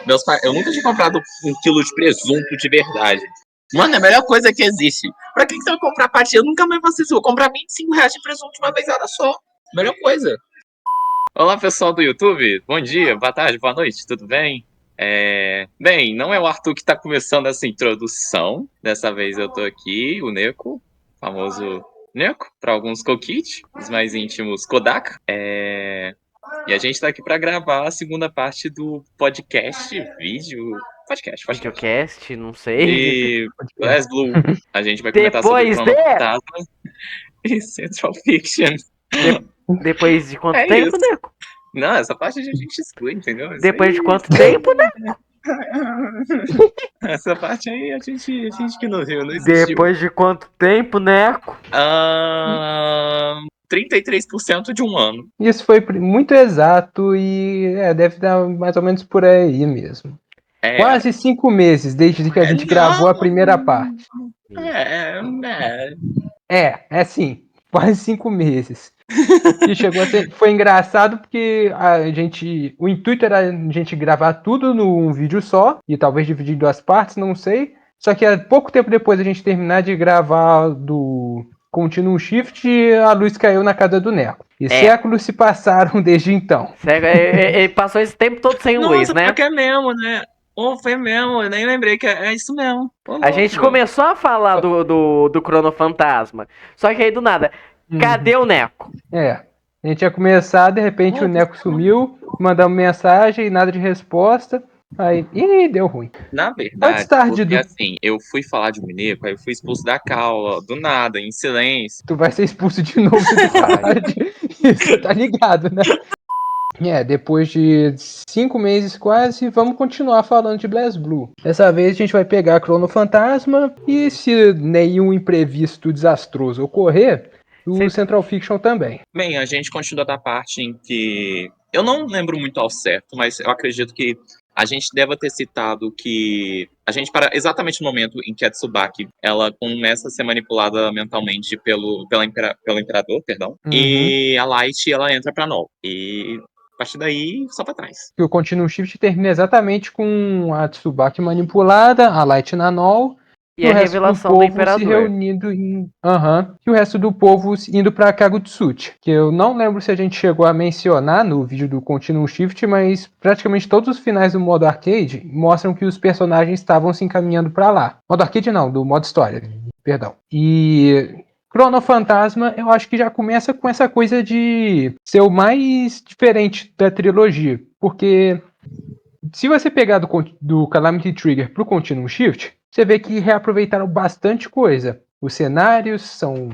Eu nunca tinha comprado 1 quilo de presunto de verdade. Mano, é a melhor coisa que existe. Pra que você vai comprar patinha? Eu nunca mais vou assistir. Vou comprar R$ 25 de presunto de uma vezada só. Melhor coisa. Olá, pessoal do YouTube. Bom dia, boa tarde, boa noite, tudo bem? Bem, não é o Arthur que está começando essa introdução. Dessa vez eu tô aqui, o Neko, famoso Neko, para alguns Kokit, os mais íntimos Kodaka. E a gente tá aqui para gravar a segunda parte do podcast, podcast. Videocast, não sei. E BlazBlue. A gente vai comentar sobre Depois Chrono de... Fantasma e Central Fiction. Depois de quanto É tempo, isso. Neco? Não, essa parte a gente exclui, entendeu? Isso Depois aí- de quanto tempo, né? Essa parte aí a gente que não viu, não existiu. Depois de quanto tempo, Neco? 33% de um ano. Isso foi muito exato e deve dar mais ou menos por aí mesmo. É, Quase 5 meses desde que a gente gravou a primeira parte. Sim, quase 5 meses. E chegou a ser, foi engraçado porque o intuito era a gente gravar tudo num vídeo só e talvez dividir em 2 partes, não sei. Só que pouco tempo depois a gente terminar de gravar do Continuum Shift, a luz caiu na casa do Neco. E séculos se passaram desde então. Ele passou esse tempo todo sem luz, né? Nossa, que é mesmo, né? Foi mesmo, eu nem lembrei que é isso mesmo. A gente começou a falar do Chrono Fantasma, só que aí do nada, cadê o Neco? A gente ia começar, de repente o Neco sumiu, mandamos mensagem, nada de resposta. Aí, deu ruim. Na verdade, tarde porque assim, eu fui falar de um Mineco, aí eu fui expulso da cala, do nada, em silêncio. Tu vai ser expulso de novo se tu falar isso, tá ligado, né? Depois de 5 meses quase, vamos continuar falando de BlazBlue. Dessa vez a gente vai pegar Chrono Fantasma e, se nenhum imprevisto desastroso ocorrer, o Central Fiction também. Bem, a gente continua da parte em que... Eu não lembro muito ao certo, mas eu acredito que a gente deve ter citado que a gente para exatamente no momento em que a Tsubaki ela começa a ser manipulada mentalmente pelo imperador, perdão, e a Light ela entra pra Null. E a partir daí, só pra trás. O Continuum Shift termina exatamente com a Tsubaki manipulada, a Light na Null, e a revelação do imperador. Se reunindo e o resto do povo indo pra Kagutsuchi. Que eu não lembro se a gente chegou a mencionar no vídeo do Continuum Shift, mas praticamente todos os finais do modo arcade mostram que os personagens estavam se encaminhando pra lá. Modo arcade não, do modo história, perdão. E Chrono Fantasma, eu acho que já começa com essa coisa de ser o mais diferente da trilogia. Porque se você pegar do Calamity Trigger pro Continuum Shift, você vê que reaproveitaram bastante coisa. Os cenários são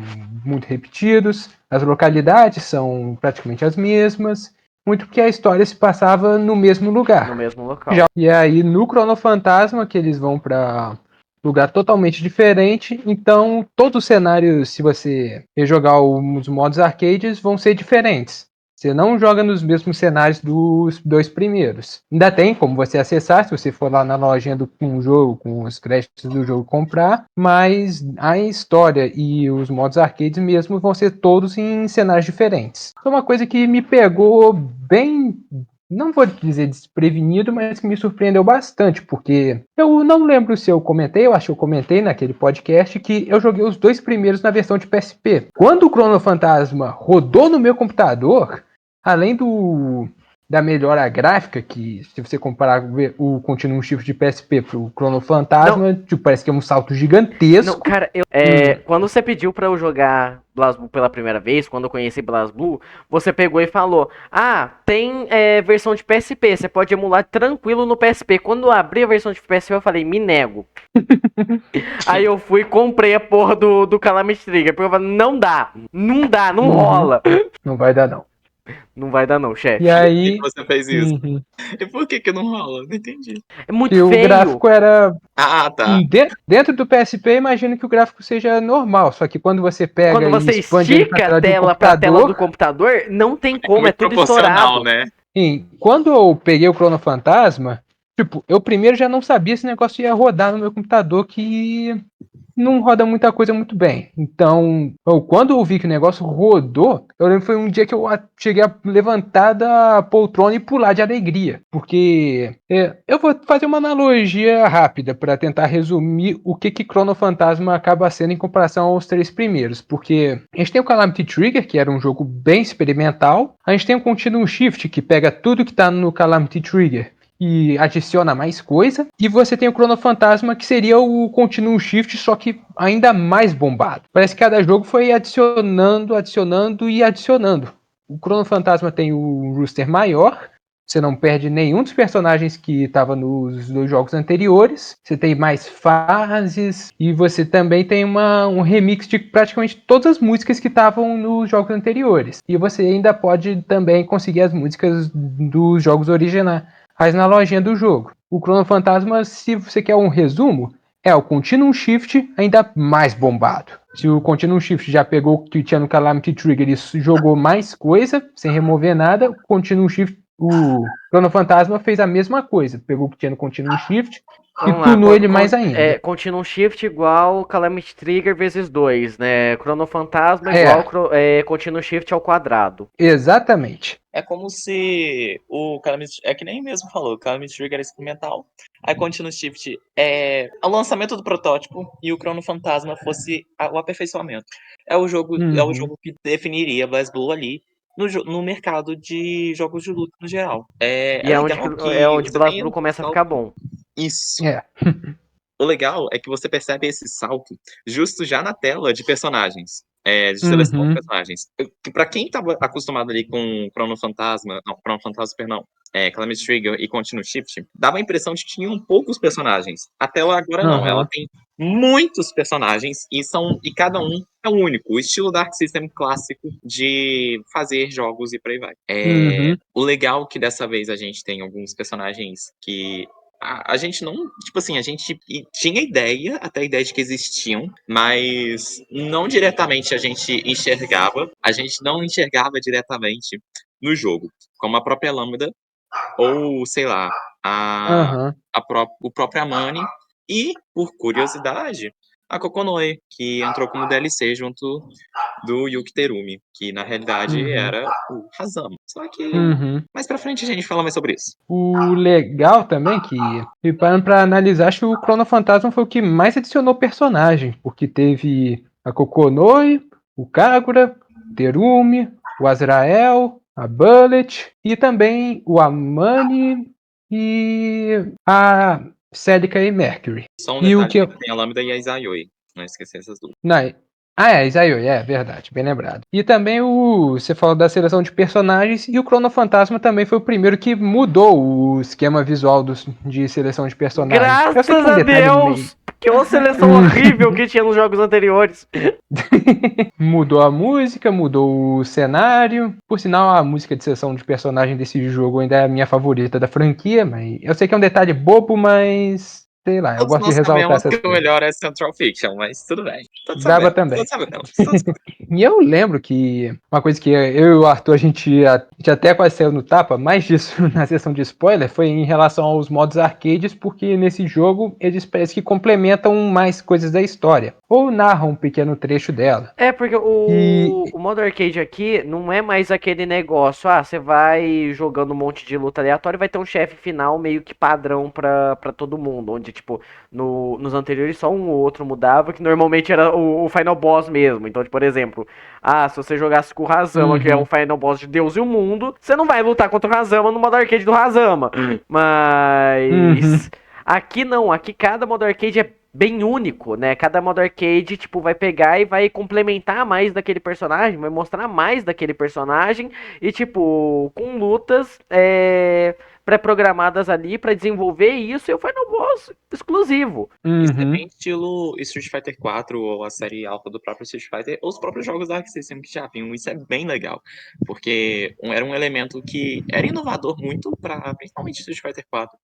muito repetidos, as localidades são praticamente as mesmas, muito porque a história se passava no mesmo lugar. No mesmo local. E aí no Chrono Fantasma, que eles vão para lugar totalmente diferente, então todos os cenários, se você rejogar os modos arcades, vão ser diferentes. Você não joga nos mesmos cenários dos 2 primeiros. Ainda tem como você acessar, se você for lá na lojinha com o jogo, com os créditos do jogo comprar, mas a história e os modos arcades mesmo vão ser todos em cenários diferentes. Foi uma coisa que me pegou bem, não vou dizer desprevenido, mas que me surpreendeu bastante, porque eu não lembro se eu comentei, eu acho que eu comentei naquele podcast que eu joguei os 2 primeiros na versão de PSP. Quando o Chrono Fantasma rodou no meu computador, além da melhora gráfica, que se você comparar o Continuum Shift de PSP pro Chrono Fantasma, parece que é um salto gigantesco. Não, cara, quando você pediu pra eu jogar BlazBlue pela primeira vez, quando eu conheci BlazBlue, você pegou e falou, tem versão de PSP, você pode emular tranquilo no PSP. Quando eu abri a versão de PSP, eu falei, me nego. Aí eu fui e comprei a porra do Calamity Trigger, porque eu falei, não dá, não rola. Não vai dar, não. Não vai dar não, chefe. E aí... Por que você fez isso? E por que não rola? Não entendi. É muito feio. O gráfico era... tá. Dentro do PSP, imagino que o gráfico seja normal, só que quando você pega quando você estica a tela pra tela do computador, não tem como, é tudo estourado. Né? Sim, quando eu peguei o Chrono Fantasma, eu primeiro já não sabia se o negócio ia rodar no meu computador, que não roda muita coisa muito bem. Então, quando eu vi que o negócio rodou, eu lembro que foi um dia que eu cheguei a levantar da poltrona e pular de alegria. Porque eu vou fazer uma analogia rápida para tentar resumir o que Chrono Fantasma acaba sendo em comparação aos 3 primeiros. Porque a gente tem o Calamity Trigger, que era um jogo bem experimental. A gente tem o Continuum Shift, que pega tudo que está no Calamity Trigger e adiciona mais coisa. E você tem o Chrono Fantasma, que seria o Continuum Shift, só que ainda mais bombado. Parece que cada jogo foi adicionando e adicionando. O Chrono Fantasma tem o Rooster maior. Você não perde nenhum dos personagens que estava nos 2 jogos anteriores. Você tem mais fases. E você também tem um remix de praticamente todas as músicas que estavam nos jogos anteriores. E você ainda pode também conseguir as músicas dos jogos originais na lojinha do jogo. O Chrono Fantasma, se você quer um resumo, é o Continuum Shift ainda mais bombado. Se o Continuum Shift já pegou o que tinha no Calamity Trigger e jogou mais coisa, sem remover nada, o Continuum Shift, o Chrono Fantasma fez a mesma coisa. Pegou o que tinha no Continuum Shift e Vamos lá, tunou ele mais ainda. Continuum Shift igual Calamity Trigger vezes 2, né? Chrono Fantasma É. igual Continuum Shift ao quadrado. Exatamente. É como se o Calamity... É que nem mesmo falou, o Calamity Trigger era experimental. Aí Continuous Shift é o lançamento do protótipo e o Chrono Fantasma fosse o aperfeiçoamento. É o jogo que definiria BlazBlue ali no mercado de jogos de luta no geral. É onde BlazBlue começa a ficar bom. Isso. É. O legal é que você percebe esse salto justo já na tela de personagens. De seleção de personagens. Pra quem tava acostumado ali com Chrono Fantasma, perdão, Calamity Trigger e Continuous Shift, dava a impressão de que tinham poucos personagens. A tela agora não, ela tem muitos personagens e cada um é único. O estilo Dark System clássico de fazer jogos e por aí vai. O legal é que dessa vez a gente tem alguns personagens que a gente não, tipo assim, a gente tinha até a ideia de que existiam, mas não diretamente a gente não enxergava diretamente no jogo, como a própria Lambda, ou sei lá, o próprio Amani, e, por curiosidade, a Kokonoe, que entrou como DLC junto do Yuki Terumi, que na realidade era o Hazama. Só que mais pra frente a gente fala mais sobre isso. O legal também que, parando pra analisar, acho que o Chrono Fantasma foi o que mais adicionou personagem, porque teve a Kokonoe, o Kagura, o Terumi, o Azrael, a Bullet e também o Amani e a Celica e Mercury. Só um E o detalhe, que tem a Lambda e a Izayoi. Não esquecer essas duas. não, Izayoi, verdade, bem lembrado. E também você falou da seleção de personagens, e o Chrono Fantasma também foi o primeiro que mudou o esquema visual de seleção de personagens. Graças a Deus! Que uma seleção horrível que tinha nos jogos anteriores. Mudou a música, mudou o cenário. Por sinal, a música de seleção de personagem desse jogo ainda é a minha favorita da franquia, mas eu sei que é um detalhe bobo, mas sei lá, eu gosto de ressaltar essas coisas. O melhor é Central Fiction, mas tudo bem. Dava também. E eu lembro que uma coisa que eu e o Arthur, a gente até quase saiu no tapa, mais disso na sessão de spoiler, foi em relação aos modos arcades, porque nesse jogo eles parecem que complementam mais coisas da história, ou narram um pequeno trecho dela. Porque o modo arcade aqui não é mais aquele negócio, você vai jogando um monte de luta aleatória e vai ter um chefe final meio que padrão pra todo mundo, onde tipo, nos anteriores só um ou outro mudava, que normalmente era o final boss mesmo. Então, tipo, por exemplo, se você jogasse com o Hazama, que é um final boss de Deus e o mundo, você não vai lutar contra o Hazama no modo arcade do Hazama. Mas aqui não, aqui cada modo arcade é bem único, né? Cada modo arcade, tipo, vai pegar e vai complementar mais daquele personagem, vai mostrar mais daquele personagem e, tipo, com lutas pré-programadas ali pra desenvolver isso e o Final Boss exclusivo. Isso é bem estilo Street Fighter 4 ou a série alta do próprio Street Fighter ou os próprios jogos Dark System que já vinham. Isso é bem legal, porque era um elemento que era inovador muito pra principalmente Street Fighter 4.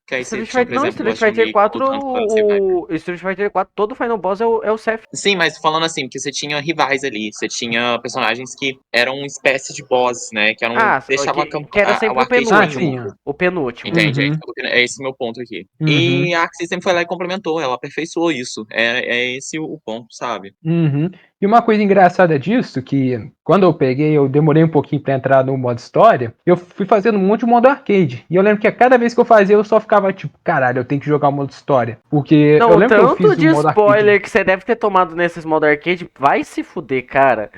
Que aí você Street tinha, Fighter, por não, exemplo, o Street Fighter Chun-Li 4, lutando com a Saber. o Street Fighter 4, todo Final Boss é o Sephiroth. Sim, mas falando assim, porque você tinha rivais ali, você tinha personagens que eram uma espécie de boss, né? Que eram, Ah, deixavam que era o sempre o arcade Ah, bem penúltimo. tinha. único. O penúltimo. Entende? Uhum. É esse meu ponto aqui. Uhum. E a Axis sempre foi lá e complementou, ela aperfeiçoou isso. É esse o ponto, sabe? Uhum. E uma coisa engraçada disso, que quando eu peguei, eu demorei um pouquinho pra entrar no modo história, eu fui fazendo um monte de modo arcade. E eu lembro que a cada vez que eu fazia, eu só ficava tipo, caralho, eu tenho que jogar o modo história. Porque Não, eu o lembro que eu tanto fiz o de modo arcade. spoiler que você deve ter tomado nesses modo arcade, vai se fuder, cara.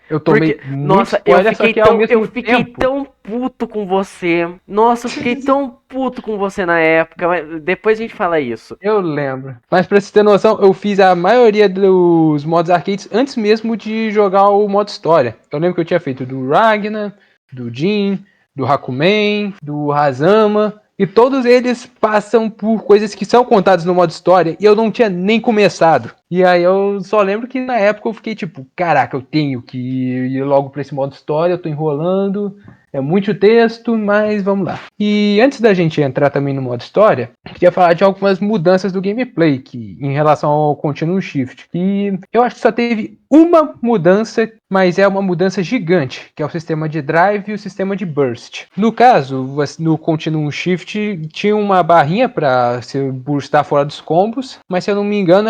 Eu tomei Porque, muito nossa, spoiler, só que ao mesmo eu fiquei tempo. tão puto com você. Nossa, eu fiquei tão puto com você na época. Mas depois a gente fala isso. Eu lembro. Mas pra você ter noção, eu fiz a maioria dos modos arcades antes mesmo de jogar o modo história. Eu lembro que eu tinha feito do Ragnar, do Jin, do Hakumen, do Hazama. E todos eles passam por coisas que são contadas no modo história e eu não tinha nem começado. E aí eu só lembro que na época eu fiquei tipo, caraca, eu tenho que ir logo pra esse modo história, eu tô enrolando. É muito texto, mas vamos lá. E antes da gente entrar também no modo história, eu queria falar de algumas mudanças do gameplay que, em relação ao Continuum Shift. E eu acho que só teve uma mudança, mas é uma mudança gigante, que é o sistema de drive e o sistema de burst. No caso, no Continuum Shift tinha uma barrinha para você burstar fora dos combos, mas se eu não me engano,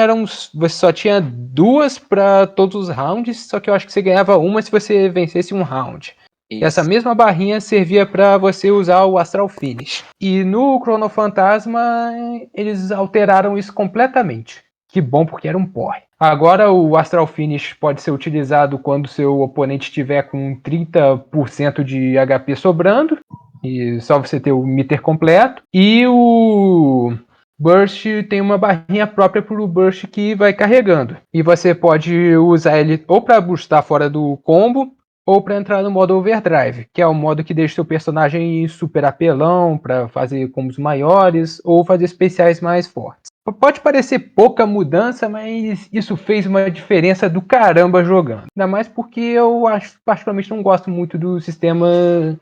você só tinha duas para todos os rounds, só que eu acho que você ganhava uma se você vencesse um round. Essa Isso. mesma barrinha servia para você usar o Astral Finish. E no Chrono Fantasma, eles alteraram isso completamente. Que bom, porque era um porre. Agora o Astral Finish pode ser utilizado quando seu oponente estiver com 30% de HP sobrando. E só você ter o meter completo. E o Burst tem uma barrinha própria para o Burst que vai carregando. E você pode usar ele ou para burstar fora do combo, ou para entrar no modo Overdrive, que é o modo que deixa seu personagem super apelão para fazer combos maiores ou fazer especiais mais fortes. Pode parecer pouca mudança, mas isso fez uma diferença do caramba jogando. Ainda mais porque eu particularmente não gosto muito do sistema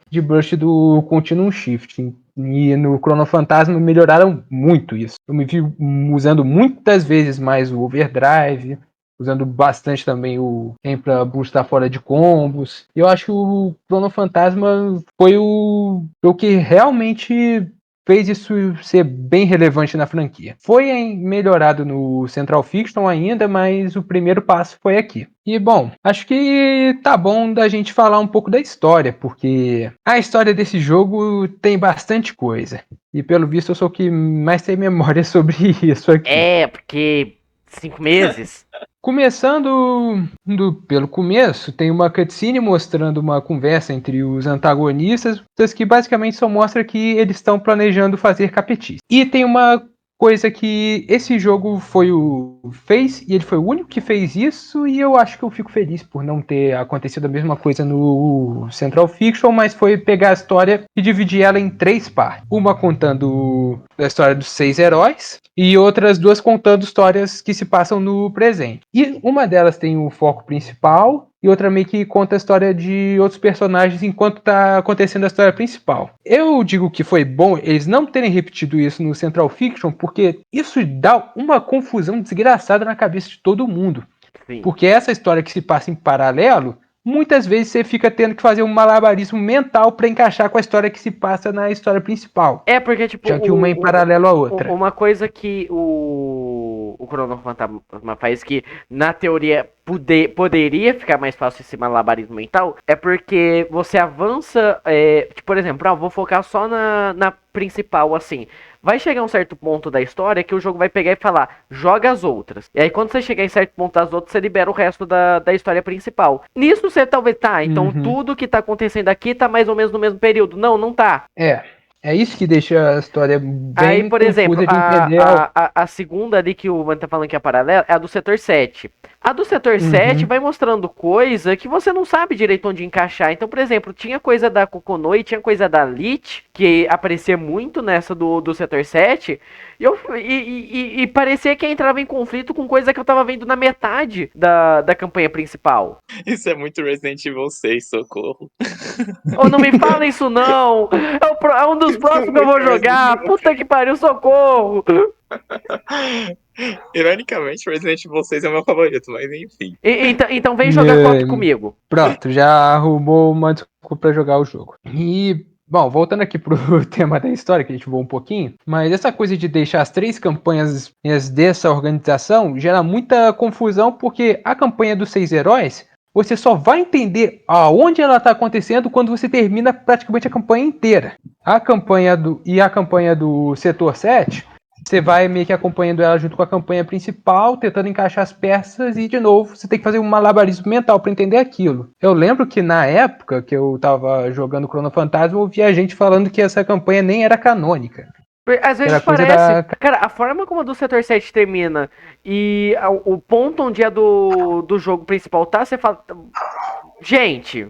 de burst do Continuum Shift. E no Chrono Fantasma melhoraram muito isso. Eu me vi usando muitas vezes mais o Overdrive, usando bastante também o aim pra boostar fora de combos. E eu acho que o Chrono Fantasma foi o que realmente fez isso ser bem relevante na franquia. Foi melhorado no Central Fiction ainda, mas o primeiro passo foi aqui. E bom, acho que tá bom da gente falar um pouco da história, porque a história desse jogo tem bastante coisa. E pelo visto eu sou o que mais tem memória sobre isso aqui. É, porque 5 meses. Começando pelo começo, tem uma cutscene mostrando uma conversa entre os antagonistas, que basicamente só mostra que eles estão planejando fazer capetice. E tem uma coisa que esse jogo fez, e ele foi o único que fez isso, e eu acho que eu fico feliz por não ter acontecido a mesma coisa no Central Fiction, mas foi pegar a história e dividir ela em 3 partes. Uma contando a história dos 6 heróis, e outras 2 contando histórias que se passam no presente. E uma delas tem o foco principal, e outra meio que conta a história de outros personagens enquanto tá acontecendo a história principal. Eu digo que foi bom eles não terem repetido isso no Central Fiction, porque isso dá uma confusão desgraçada na cabeça de todo mundo. Sim. Porque essa história que se passa em paralelo, muitas vezes você fica tendo que fazer um malabarismo mental para encaixar com a história que se passa na história principal. É porque, tipo, Já que uma é em paralelo à outra. Uma coisa que o Chrono Fantasma faz que, na teoria, poderia ficar mais fácil esse malabarismo mental, é porque você avança, tipo, por exemplo, vou focar só na principal, assim. Vai chegar um certo ponto da história que o jogo vai pegar e falar, joga as outras. E aí quando você chegar em certo ponto das outras, você libera o resto da história principal. Nisso você talvez, então tudo que tá acontecendo aqui tá mais ou menos no mesmo período. Não, não tá. É isso que deixa a história bem aí, por exemplo, confusa de entender. a segunda ali que o Mano tá falando que é paralela é a do setor 7. A do setor 7 vai mostrando coisa que você não sabe direito onde encaixar. Então, por exemplo, tinha coisa da Kokonoi, tinha coisa da Lich, que aparecia muito nessa do setor 7, e parecia que entrava em conflito com coisa que eu tava vendo na metade da campanha principal. Isso é muito Resident Evil 6, socorro. Ou não me fala isso não! É um dos próximos que eu vou jogar! Puta que pariu, socorro! Ironicamente, Resident Evil 6 é o meu favorito, mas enfim. Então vem jogar co-op comigo. Pronto, já arrumou uma desculpa pra jogar o jogo. E, bom, voltando aqui pro tema da história, que a gente voou um pouquinho, mas essa coisa de deixar as 3 campanhas dessa organização gera muita confusão, porque a campanha dos 6 heróis, você só vai entender aonde ela tá acontecendo quando você termina praticamente a campanha inteira. A campanha do setor 7... você vai meio que acompanhando ela junto com a campanha principal, tentando encaixar as peças e, de novo, você tem que fazer um malabarismo mental para entender aquilo. Eu lembro que na época que eu tava jogando Chrono Phantasma, eu via gente falando que essa campanha nem era canônica. Às vezes parece. Cara, a forma como a do setor 7 termina e o ponto onde é do jogo principal tá, você fala... Gente,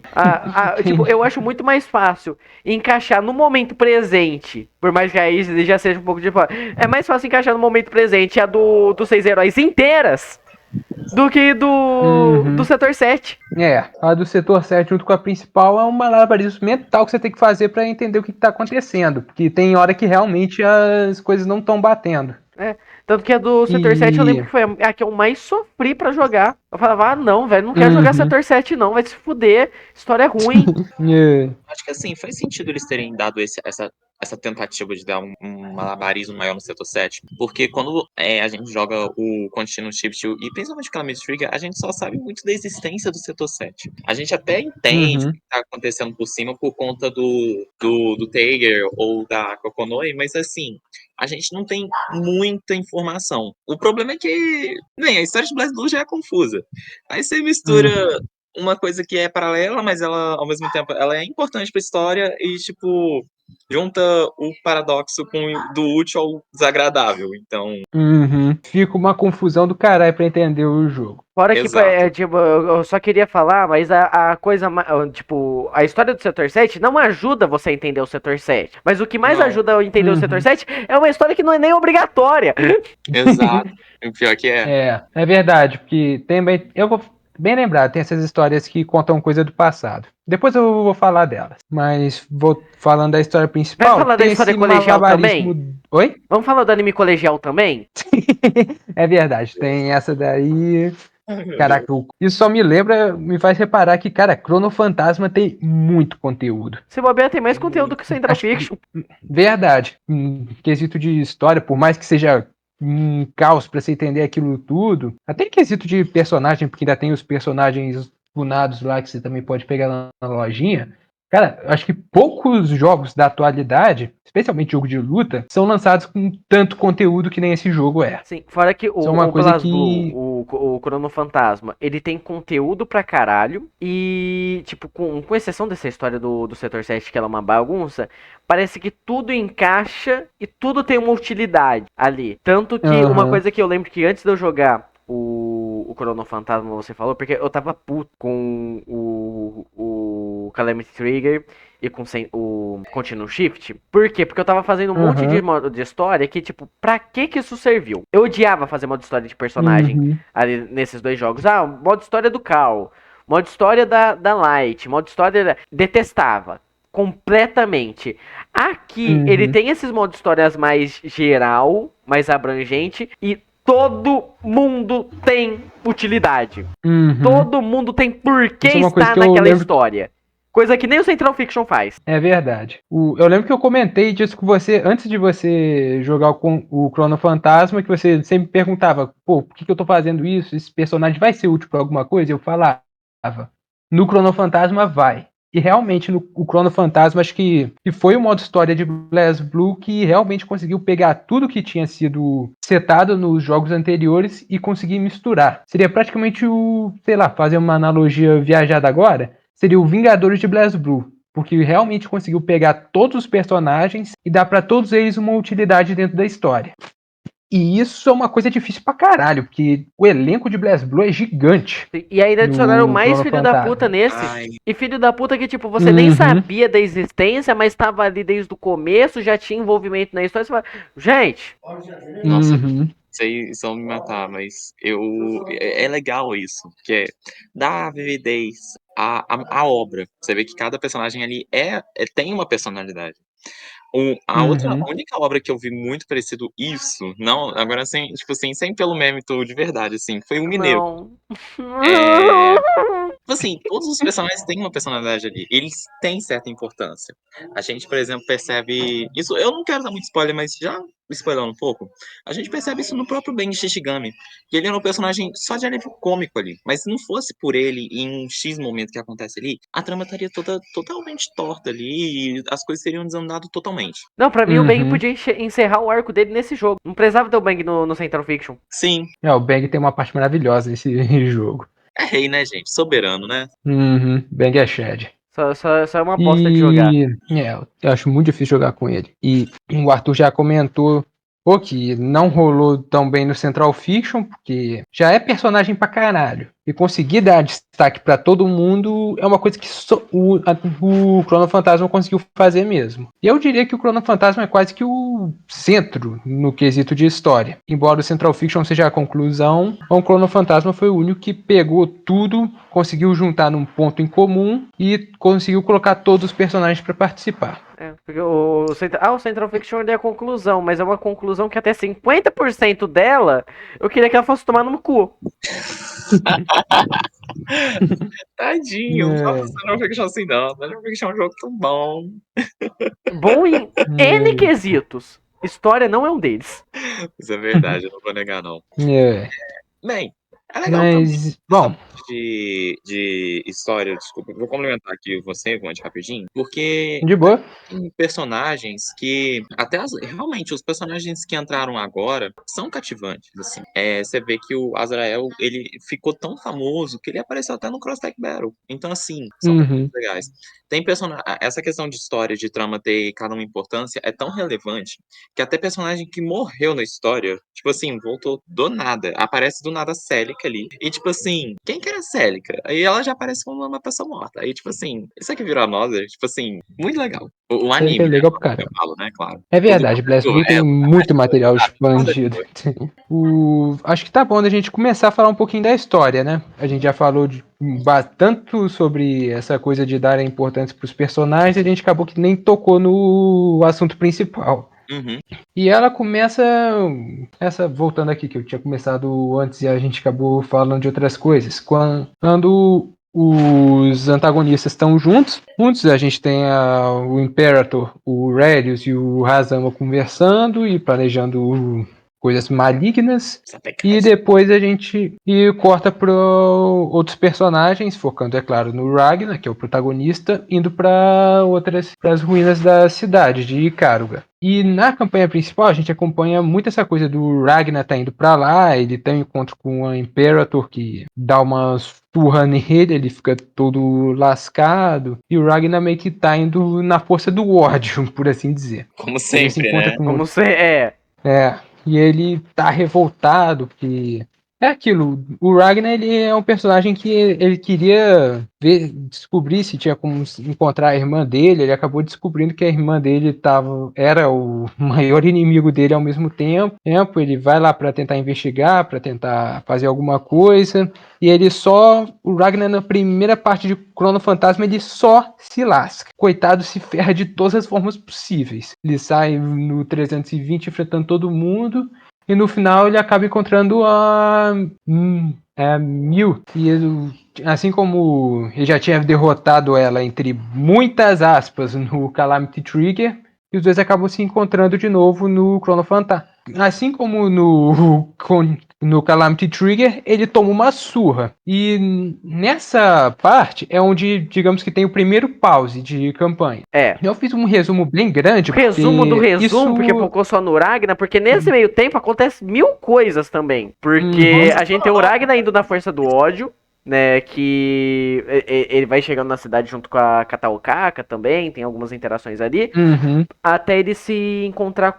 tipo, eu acho muito mais fácil encaixar no momento presente, por mais que aí já seja um pouco de fora. É mais fácil encaixar no momento presente a dos 6 heróis inteiras do que do setor 7. A do setor 7 junto com a principal é um malabarismo mental que você tem que fazer pra entender o que tá acontecendo. Porque tem hora que realmente as coisas não estão batendo. Tanto que a do setor 7 eu lembro que foi a que eu mais sofri pra jogar. Eu falava, não, velho, não quero jogar setor 7 não, vai se fuder, história ruim. Acho que assim, faz sentido eles terem dado essa tentativa de dar um malabarismo maior no setor 7, porque quando a gente joga o Continuum Shift e principalmente o Calamity Trigger, a gente só sabe muito da existência do setor 7. A gente até entende o que tá acontecendo por cima por conta do Tiger ou da Kokonoi, mas assim, a gente não tem muita informação. O problema é que, bem, a história de BlazBlue já é confusa. Aí você mistura uma coisa que é paralela, mas ela, ao mesmo tempo, ela é importante pra história e, tipo, junta o paradoxo do útil ao desagradável, então... Fica uma confusão do caralho pra entender o jogo. Fora que, tipo, eu só queria falar, mas a coisa, tipo, a história do setor 7 não ajuda você a entender o setor 7. Mas o que mais ajuda a entender o setor 7 é uma história que não é nem obrigatória. Exato. O pior que é. É verdade, porque eu vou bem lembrar, tem essas histórias que contam coisa do passado. Depois eu vou falar delas. Mas vou falando da história principal. Vai falar da história colegial também? Oi? Vamos falar do anime colegial também? É verdade, tem essa daí. Caraca, isso só me faz reparar que, cara, Chrono Phantasma tem muito conteúdo. Se bobear, tem mais conteúdo que o Central Fiction. Verdade. Quesito de história, por mais que seja um caos pra você entender aquilo tudo, até em quesito de personagem, porque ainda tem os personagens tunados lá que você também pode pegar na lojinha. Cara, acho que poucos jogos da atualidade, especialmente jogo de luta, são lançados com tanto conteúdo que nem esse jogo é. Sim, fora que o BlazBlue, o Chrono Phantasma, ele tem conteúdo pra caralho e, tipo, com exceção dessa história do Setor 7, que ela é uma bagunça, parece que tudo encaixa e tudo tem uma utilidade ali. Tanto que uma coisa que eu lembro que antes de eu jogar o Chrono Phantasma, você falou, porque eu tava puto com o Calamity Trigger e com o Continuum Shift. Por quê? Porque eu tava fazendo um monte de modo de história que, tipo, pra que isso serviu? Eu odiava fazer modo história de personagem ali nesses 2 jogos. Modo história do Cal, modo história da Light, modo história... Detestava. Completamente. Aqui, ele tem esses modos histórias mais geral, mais abrangente, e todo mundo tem utilidade. Todo mundo tem porquê estar naquela história. Coisa que nem o Central Fiction faz. É verdade. Eu lembro que eu comentei disso com você antes de você jogar o Chrono Phantasma, que você sempre perguntava, pô, por que eu tô fazendo isso? Esse personagem vai ser útil pra alguma coisa? Eu falava, no Chrono Phantasma vai. E realmente, o Chrono Phantasma, acho que foi o modo história de BlazBlue que realmente conseguiu pegar tudo que tinha sido setado nos jogos anteriores e conseguir misturar. Seria praticamente fazer uma analogia viajada agora, seria o Vingadores de BlazBlue, porque realmente conseguiu pegar todos os personagens e dar para todos eles uma utilidade dentro da história. E isso é uma coisa difícil pra caralho, porque o elenco de BlazBlue é gigante. E ainda adicionaram No mais Chrono filho da Fantasma. puta nesse. Ai, E filho da puta que, tipo, você nem Uhum. sabia da existência, mas tava ali desde o começo, já tinha envolvimento na história. Você fala, gente, nossa, Uhum. vocês vão me matar, mas é legal isso, que é dar vividez à obra. Você vê que cada personagem ali tem uma personalidade. A Uhum. única obra que eu vi muito parecido isso, não, agora sem, tipo assim, sem pelo mérito de verdade, assim, foi o Mineiro. não. É, tipo assim, todos os personagens têm uma personalidade ali. Eles têm certa importância. A gente, por exemplo, percebe isso. Eu não quero dar muito spoiler, mas já spoilando um pouco. A gente percebe isso no próprio Ben Shishigami. Que ele era um personagem só de alívio cômico ali. Mas se não fosse por ele, em um X momento que acontece ali, a trama estaria totalmente torta ali e as coisas teriam desandado totalmente. Não, pra mim o Bang Uhum. podia encerrar o arco dele nesse jogo. Não precisava ter o Bang no Central Fiction. Sim, O Bang tem uma parte maravilhosa nesse jogo. é rei, né, gente? Soberano, né? Uhum. Bang é Shed. Só é uma bosta de jogar. Eu acho muito difícil jogar com ele. E o Arthur já comentou que não rolou tão bem no Central Fiction, porque já é personagem pra caralho. E conseguir dar destaque pra todo mundo é uma coisa que só o Chrono Fantasma conseguiu fazer mesmo. E eu diria que o Chrono Fantasma é quase que o centro no quesito de história. Embora o Central Fiction seja a conclusão, o Chrono Fantasma foi o único que pegou tudo, conseguiu juntar num ponto em comum e conseguiu colocar todos os personagens pra participar. Porque o Central Fiction é a conclusão, mas é uma conclusão que até 50% dela eu queria que ela fosse tomar no cu. Tadinho, não É, faça não fiction assim não. Não fiction é um jogo tão bom. Bom em N é, quesitos. História não é um deles. Isso é verdade, eu não vou negar, não. é. Bem, é legal também Mas, essa bom, parte de história, desculpa, vou complementar aqui você, Vande, rapidinho, porque de boa. tem personagens que, realmente, os personagens que entraram agora são cativantes, assim. Você vê que o Azrael, ele ficou tão famoso que ele apareceu até no Cross Tag Battle. Então, assim, são Uhum. personagens legais. Essa questão de história, de trama ter cada uma importância é tão relevante que até personagem que morreu na história, tipo assim, voltou do nada. Aparece do nada a Célica ali. E tipo assim, quem que era a Célica? Aí ela já aparece como uma pessoa morta. Aí, tipo assim, isso aqui virou a Nozer, tipo assim, muito legal. O Isso é anime, né? legal pra Eu caramba. falo, né? Claro. É O do verdade, BlazBlue tem o muito material nada expandido. depois. Acho que tá bom da gente começar a falar um pouquinho da história, né? A gente já falou tanto sobre essa coisa de dar a importância pros personagens, a gente acabou que nem tocou no assunto principal. Uhum. E ela começa. Voltando aqui, que eu tinha começado antes e a gente acabou falando de outras coisas. Quando os antagonistas estão juntos, a gente tem o Imperator, o Relius e o Razama conversando e planejando coisas malignas. E depois a gente corta para outros personagens, focando, é claro, no Ragnar, que é o protagonista, indo para as ruínas da cidade de Ikaruga. E na campanha principal a gente acompanha muito essa coisa do Ragnar tá indo para lá, ele tem um encontro com o Imperator que dá uma surra nele, ele fica todo lascado, e o Ragnar meio que tá indo na força do ódio, por assim dizer. Como Ele se sempre, encontra né? com Como você é. e ele tá revoltado, porque é aquilo, o Ragnar ele é um personagem que ele queria descobrir se tinha como encontrar a irmã dele, ele acabou descobrindo que a irmã dele era o maior inimigo dele ao mesmo tempo, ele vai lá para tentar investigar, para tentar fazer alguma coisa, e o Ragnar na primeira parte de Chrono Fantasma, ele só se lasca. Coitado, se ferra de todas as formas possíveis. Ele sai no 320 enfrentando todo mundo, e no final ele acaba encontrando a Mil. E assim como ele já tinha derrotado ela, entre muitas aspas, no Calamity Trigger, e os dois acabam se encontrando de novo no Chrono Fantasma. Assim como no Calamity Trigger, ele toma uma surra. E nessa parte é onde, digamos que tem o primeiro pause de campanha. É. Eu fiz um resumo bem grande, Resumo do porque resumo, porque focou só no Ragnar, porque nesse meio tempo acontece mil coisas também. Porque a gente tem o Ragnar indo na força do ódio, né, que ele vai chegando na cidade junto com a Kataokaka também, tem algumas interações ali, Uhum. até ele se encontrar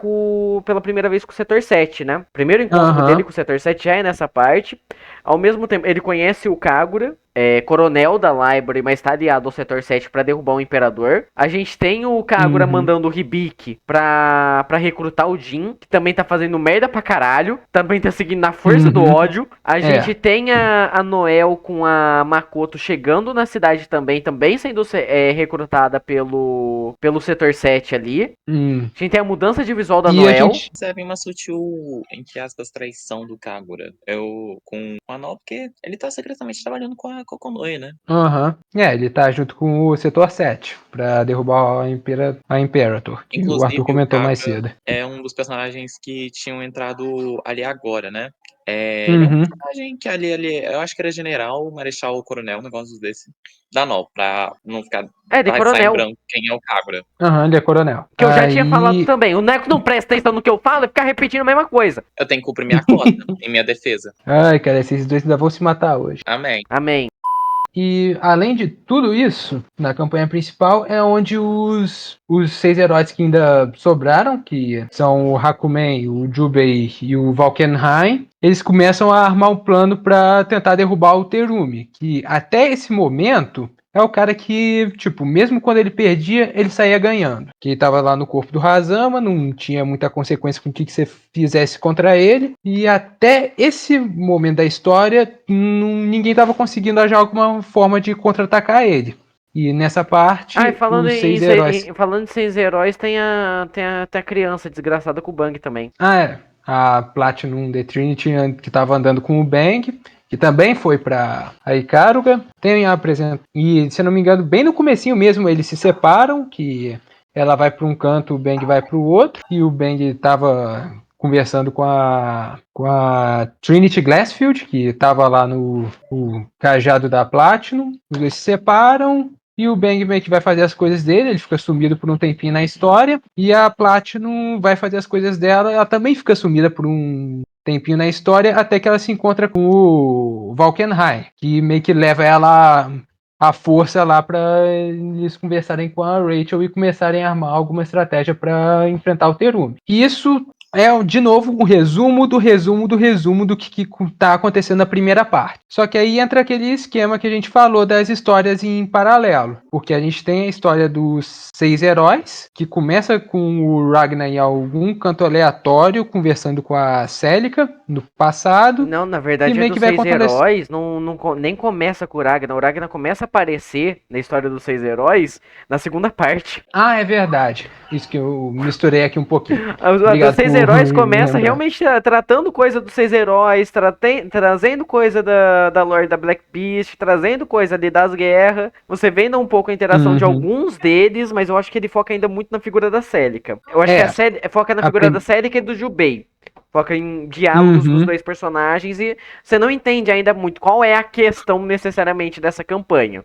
pela primeira vez com o Setor 7, né? O primeiro encontro Aham. dele com o Setor 7 já é nessa parte. Ao mesmo tempo, ele conhece o Kagura, coronel da Library, mas tá aliado ao Setor 7 pra derrubar o Imperador. A gente tem o Kagura Uhum. mandando o Hibiki pra recrutar o Jin, que também tá fazendo merda pra caralho, também tá seguindo na força do Uhum. ódio. A gente tem a Noel com a Makoto chegando na cidade também sendo recrutada pelo Setor 7 ali. Hum. A gente tem a mudança de visual da E a Noel. gente. Percebe uma sutil, entre aspas, traição do Kagura. Com a Noel, porque ele tá secretamente trabalhando com a Kokonoi, né? Aham. Ele tá junto com o Setor 7 pra derrubar a Imperator, que o Inclusive, Arthur o comentou mais Kagura cedo. é um dos personagens que tinham entrado ali agora, né? Ele é um Uhum. personagem que ali, eu acho que era general, marechal ou coronel, um negócio desse. Da Noel, pra não ficar. De Vai sair em coronel. branco quem é o Kagura. Aham, ele é coronel. Que eu já tinha falado Aí. também. O Neco não presta atenção no que eu falo e fica repetindo a mesma coisa. Eu tenho que cumprir minha cota em minha defesa. Ai, cara, esses dois ainda vão se matar hoje. Amém. Amém. E além de tudo isso, na campanha principal é onde os 6 heróis que ainda sobraram, que são o Hakumen, o Jubei e o Valkenheim, eles começam a armar um plano para tentar derrubar o Terumi, que até esse momento é o cara que, tipo, mesmo quando ele perdia, ele saía ganhando. Que ele tava lá no corpo do Hazama, não tinha muita consequência com o que você fizesse contra ele. E até esse momento da história, ninguém tava conseguindo achar alguma forma de contra-atacar ele. E nessa parte, Falando os 6 heróis... falando de 6 heróis, tem a criança desgraçada com o Bang também. A Platinum The Trinity, que tava andando com o Bang, que também foi para a Ikaruga. Tem a e, se eu não me engano, bem no comecinho mesmo, eles se separam, que ela vai para um canto, o Bang vai para o outro, e o Bang tava conversando com a Trinity Glassfield, que estava lá no cajado da Platinum. Os dois se separam, e o Bang meio que vai fazer as coisas dele, ele fica sumido por um tempinho na história, e a Platinum vai fazer as coisas dela, ela também fica sumida por um tempinho na história, até que ela se encontra com o Valkenheim, que meio que leva ela à força lá para eles conversarem com a Rachel e começarem a armar alguma estratégia para enfrentar o Terumi. E isso é, de novo, um resumo do que tá acontecendo na primeira parte. Só que aí entra aquele esquema que a gente falou das histórias em paralelo. Porque a gente tem a história dos 6 heróis, que começa com o Ragnar em algum canto aleatório, conversando com a Celica no passado. Não, na verdade, meio dos que vai 6 contando heróis nem começa com o Ragnar. O Ragnar começa a aparecer na história dos 6 heróis na segunda parte. É verdade. Isso que eu misturei aqui um pouquinho. Os 6 heróis começa realmente tratando coisa dos 6 heróis, trazendo coisa da lore da Black Beast, trazendo coisa ali das guerras. Você vendo um pouco a interação de alguns deles, mas eu acho que ele foca ainda muito na figura da Celica. Eu acho que a série foca na figura da Celica e do Jubei. Foca em diálogos dos dois personagens e você não entende ainda muito qual é a questão necessariamente dessa campanha.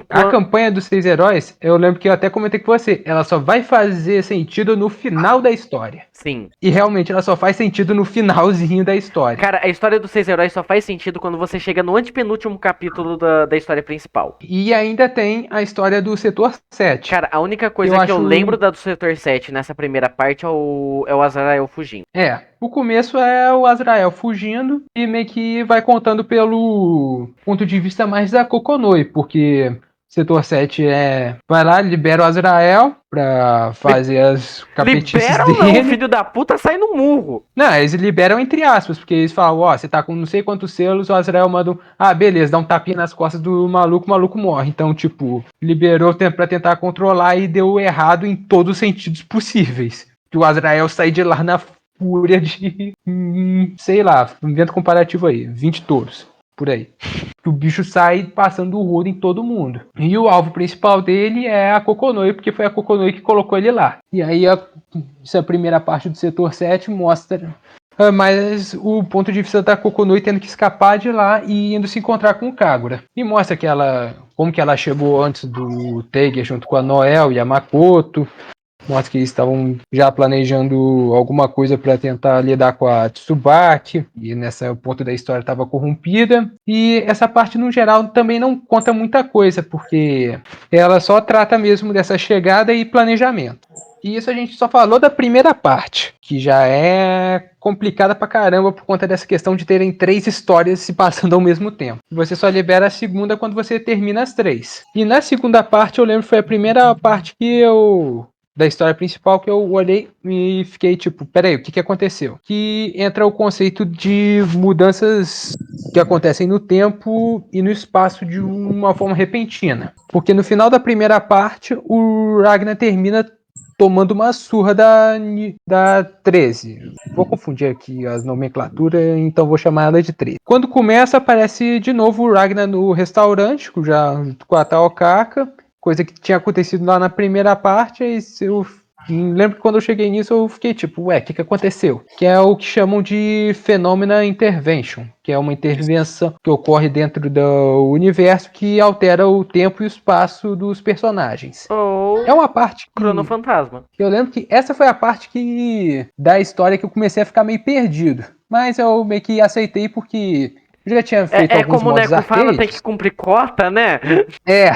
A campanha dos 6 heróis, eu lembro que eu até comentei com você, ela só vai fazer sentido no final da história. Sim. E realmente ela só faz sentido no finalzinho da história. Cara, a história dos 6 heróis só faz sentido quando você chega no antepenúltimo capítulo da história principal. E ainda tem a história do Setor 7. Cara, a única coisa eu lembro do Setor 7 nessa primeira parte é o Azrael fugindo. O começo é o Azrael fugindo e meio que vai contando pelo ponto de vista mais da Kokonoi, porque Setor 7 vai lá, libera o Azrael pra fazer as capetices dele. Não, o filho da puta sai no murro. Não, eles liberam entre aspas, porque eles falam, você tá com não sei quantos selos, o Azrael manda beleza, dá um tapinha nas costas do maluco, o maluco morre. Então, tipo, liberou pra tentar controlar e deu errado em todos os sentidos possíveis. Que o Azrael sai de lá na fúria de, sei lá, invento comparativo aí, 20 touros, por aí. O bicho sai passando o rodo em todo mundo. E o alvo principal dele é a Kokonoi, porque foi a Kokonoi que colocou ele lá. E aí, essa primeira parte do Setor 7 mostra mas o ponto de vista da Kokonoi tendo que escapar de lá e indo se encontrar com o Kagura. E mostra como que ela chegou antes do Teiger junto com a Noel e a Makoto. Mostra que eles estavam já planejando alguma coisa para tentar lidar com a Tsubaki, e nessa ponto da história estava corrompida. E essa parte, no geral, também não conta muita coisa, porque ela só trata mesmo dessa chegada e planejamento. E isso a gente só falou da primeira parte, que já é complicada pra caramba por conta dessa questão de terem 3 histórias se passando ao mesmo tempo. Você só libera a segunda quando você termina as 3. E na segunda parte, eu lembro que foi a primeira parte da história principal que eu olhei e fiquei tipo, peraí, o que aconteceu? Que entra o conceito de mudanças que acontecem no tempo e no espaço de uma forma repentina. Porque no final da primeira parte, o Ragnar termina tomando uma surra da 13. Vou confundir aqui as nomenclaturas, então vou chamar ela de 13. Quando começa, aparece de novo o Ragnar no restaurante, já com a Taokaka, coisa que tinha acontecido lá na primeira parte, e eu lembro que quando eu cheguei nisso eu fiquei tipo, ué, o que aconteceu? Que é o que chamam de Phenomena Intervention, que é uma intervenção que ocorre dentro do universo que altera o tempo e o espaço dos personagens. Ou É uma parte Cronofantasma. eu lembro que essa foi a parte da história que eu comecei a ficar meio perdido. Mas eu meio que aceitei porque eu já tinha feito alguns como o modos Neco fala, tem que arcades. cumprir cota, né? É.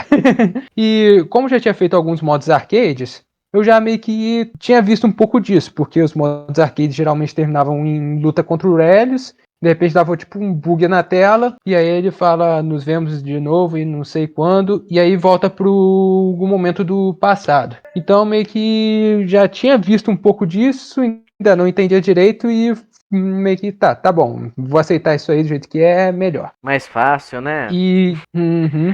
E como já tinha feito alguns modos arcades, eu já meio que tinha visto um pouco disso, porque os modos arcades geralmente terminavam em luta contra o Relius. De repente dava tipo um bug na tela, e aí ele fala, nos vemos de novo e não sei quando, e aí volta pro momento do passado. Então meio que já tinha visto um pouco disso, ainda não entendia direito e meio que tá bom, vou aceitar isso aí do jeito que é melhor. Mais fácil, né? E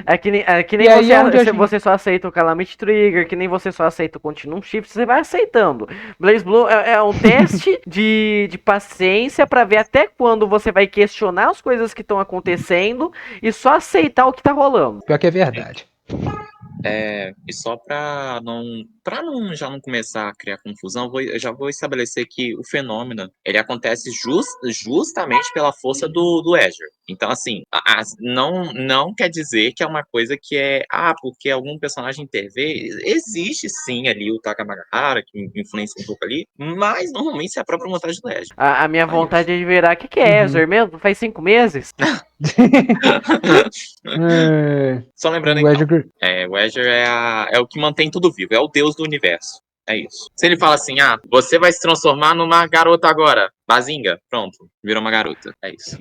É que nem E aí é onde a gente... você só aceita o Calamity Trigger, que nem você só aceita o Continuum Shift, você vai aceitando. Blaze Blue é um teste de paciência pra ver até quando você vai questionar as coisas que estão acontecendo e só aceitar o que tá rolando. Pior que é verdade. E só para não já não começar a criar confusão, eu já vou estabelecer que o fenômeno ele acontece justamente pela força do Azure. Então, assim, não quer dizer que é uma coisa que porque algum personagem intervém. Existe sim ali o Takamagahara, que influencia um pouco ali, mas normalmente é a própria vontade do Azure. A minha vontade é de virar, o que é Azure mesmo? Faz 5 meses? Só lembrando o então, Azure... o Azure é o que mantém tudo vivo, é o deus do universo. É isso. Se ele fala assim, você vai se transformar numa garota agora. Bazinga, pronto, virou uma garota. É isso.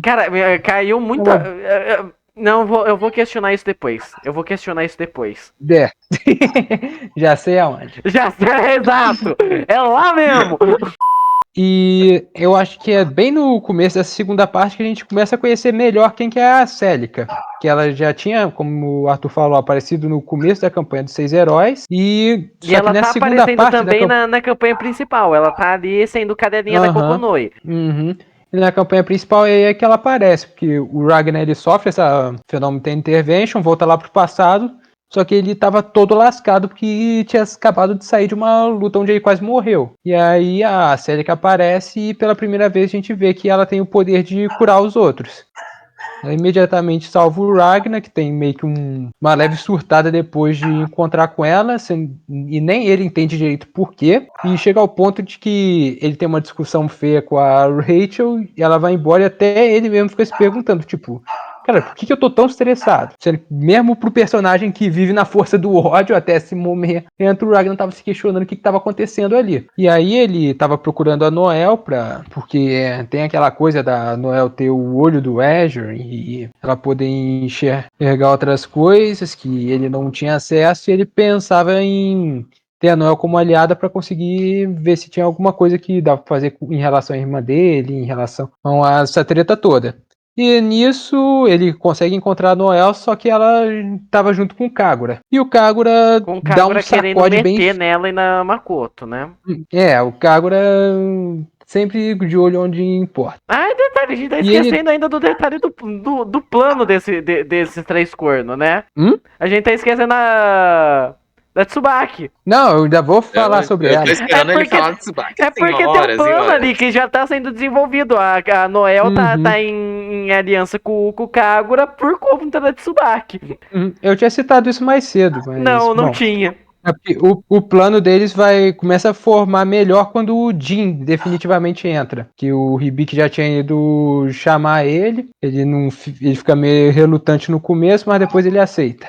Cara, caiu muito. Não, eu vou questionar isso depois. Já sei aonde. Já sei, exato! É lá mesmo! E eu acho que é bem no começo dessa segunda parte que a gente começa a conhecer melhor quem que é a Celica. Que ela já tinha, como o Arthur falou, aparecido no começo da campanha dos 6 heróis. E ela tá aparecendo também na campanha principal. Ela tá ali sendo cadelinha da Kokonoi. E na campanha principal é que ela aparece, porque o Ragnar ele sofre essa fenômeno de intervention, volta lá pro passado. Só que ele tava todo lascado porque tinha acabado de sair de uma luta onde ele quase morreu. E aí a Celica aparece e pela primeira vez a gente vê que ela tem o poder de curar os outros. Ela imediatamente salva o Ragnar, que tem meio que uma leve surtada depois de encontrar com ela, e nem ele entende direito por quê. E chega ao ponto de que ele tem uma discussão feia com a Rachel, e ela vai embora e até ele mesmo fica se perguntando, tipo... Cara, por que eu tô tão estressado? Mesmo pro personagem que vive na força do ódio até esse momento, o Ragnar tava se questionando o que tava acontecendo ali. E aí ele tava procurando a Noelle porque tem aquela coisa da Noelle ter o olho do Azure e ela poder enxergar outras coisas que ele não tinha acesso, e ele pensava em ter a Noelle como aliada para conseguir ver se tinha alguma coisa que dava pra fazer em relação à irmã dele, em relação a essa treta toda. E nisso ele consegue encontrar a Noelle, só que ela tava junto com o Kagura. E o Kagura dá um sacode bem... meter nela e na Makoto, né? O Kagura sempre de olho onde importa. Detalhe, a gente tá esquecendo ainda do detalhe do plano desses 3 cornos, né? A gente tá esquecendo da Tsubaki. Não, eu ainda vou falar sobre ela. Eu tô esperando ele falar de Tsubaki. Porque tem um plano ali que já tá sendo desenvolvido. A Noelle tá em aliança com o Kagura por conta da Tsubaki. Eu tinha citado isso mais cedo, mas... Não tinha. porque o plano deles começa a formar melhor quando o Jin definitivamente entra. Que o Hibiki já tinha ido chamar ele, ele fica meio relutante no começo, mas depois ele aceita.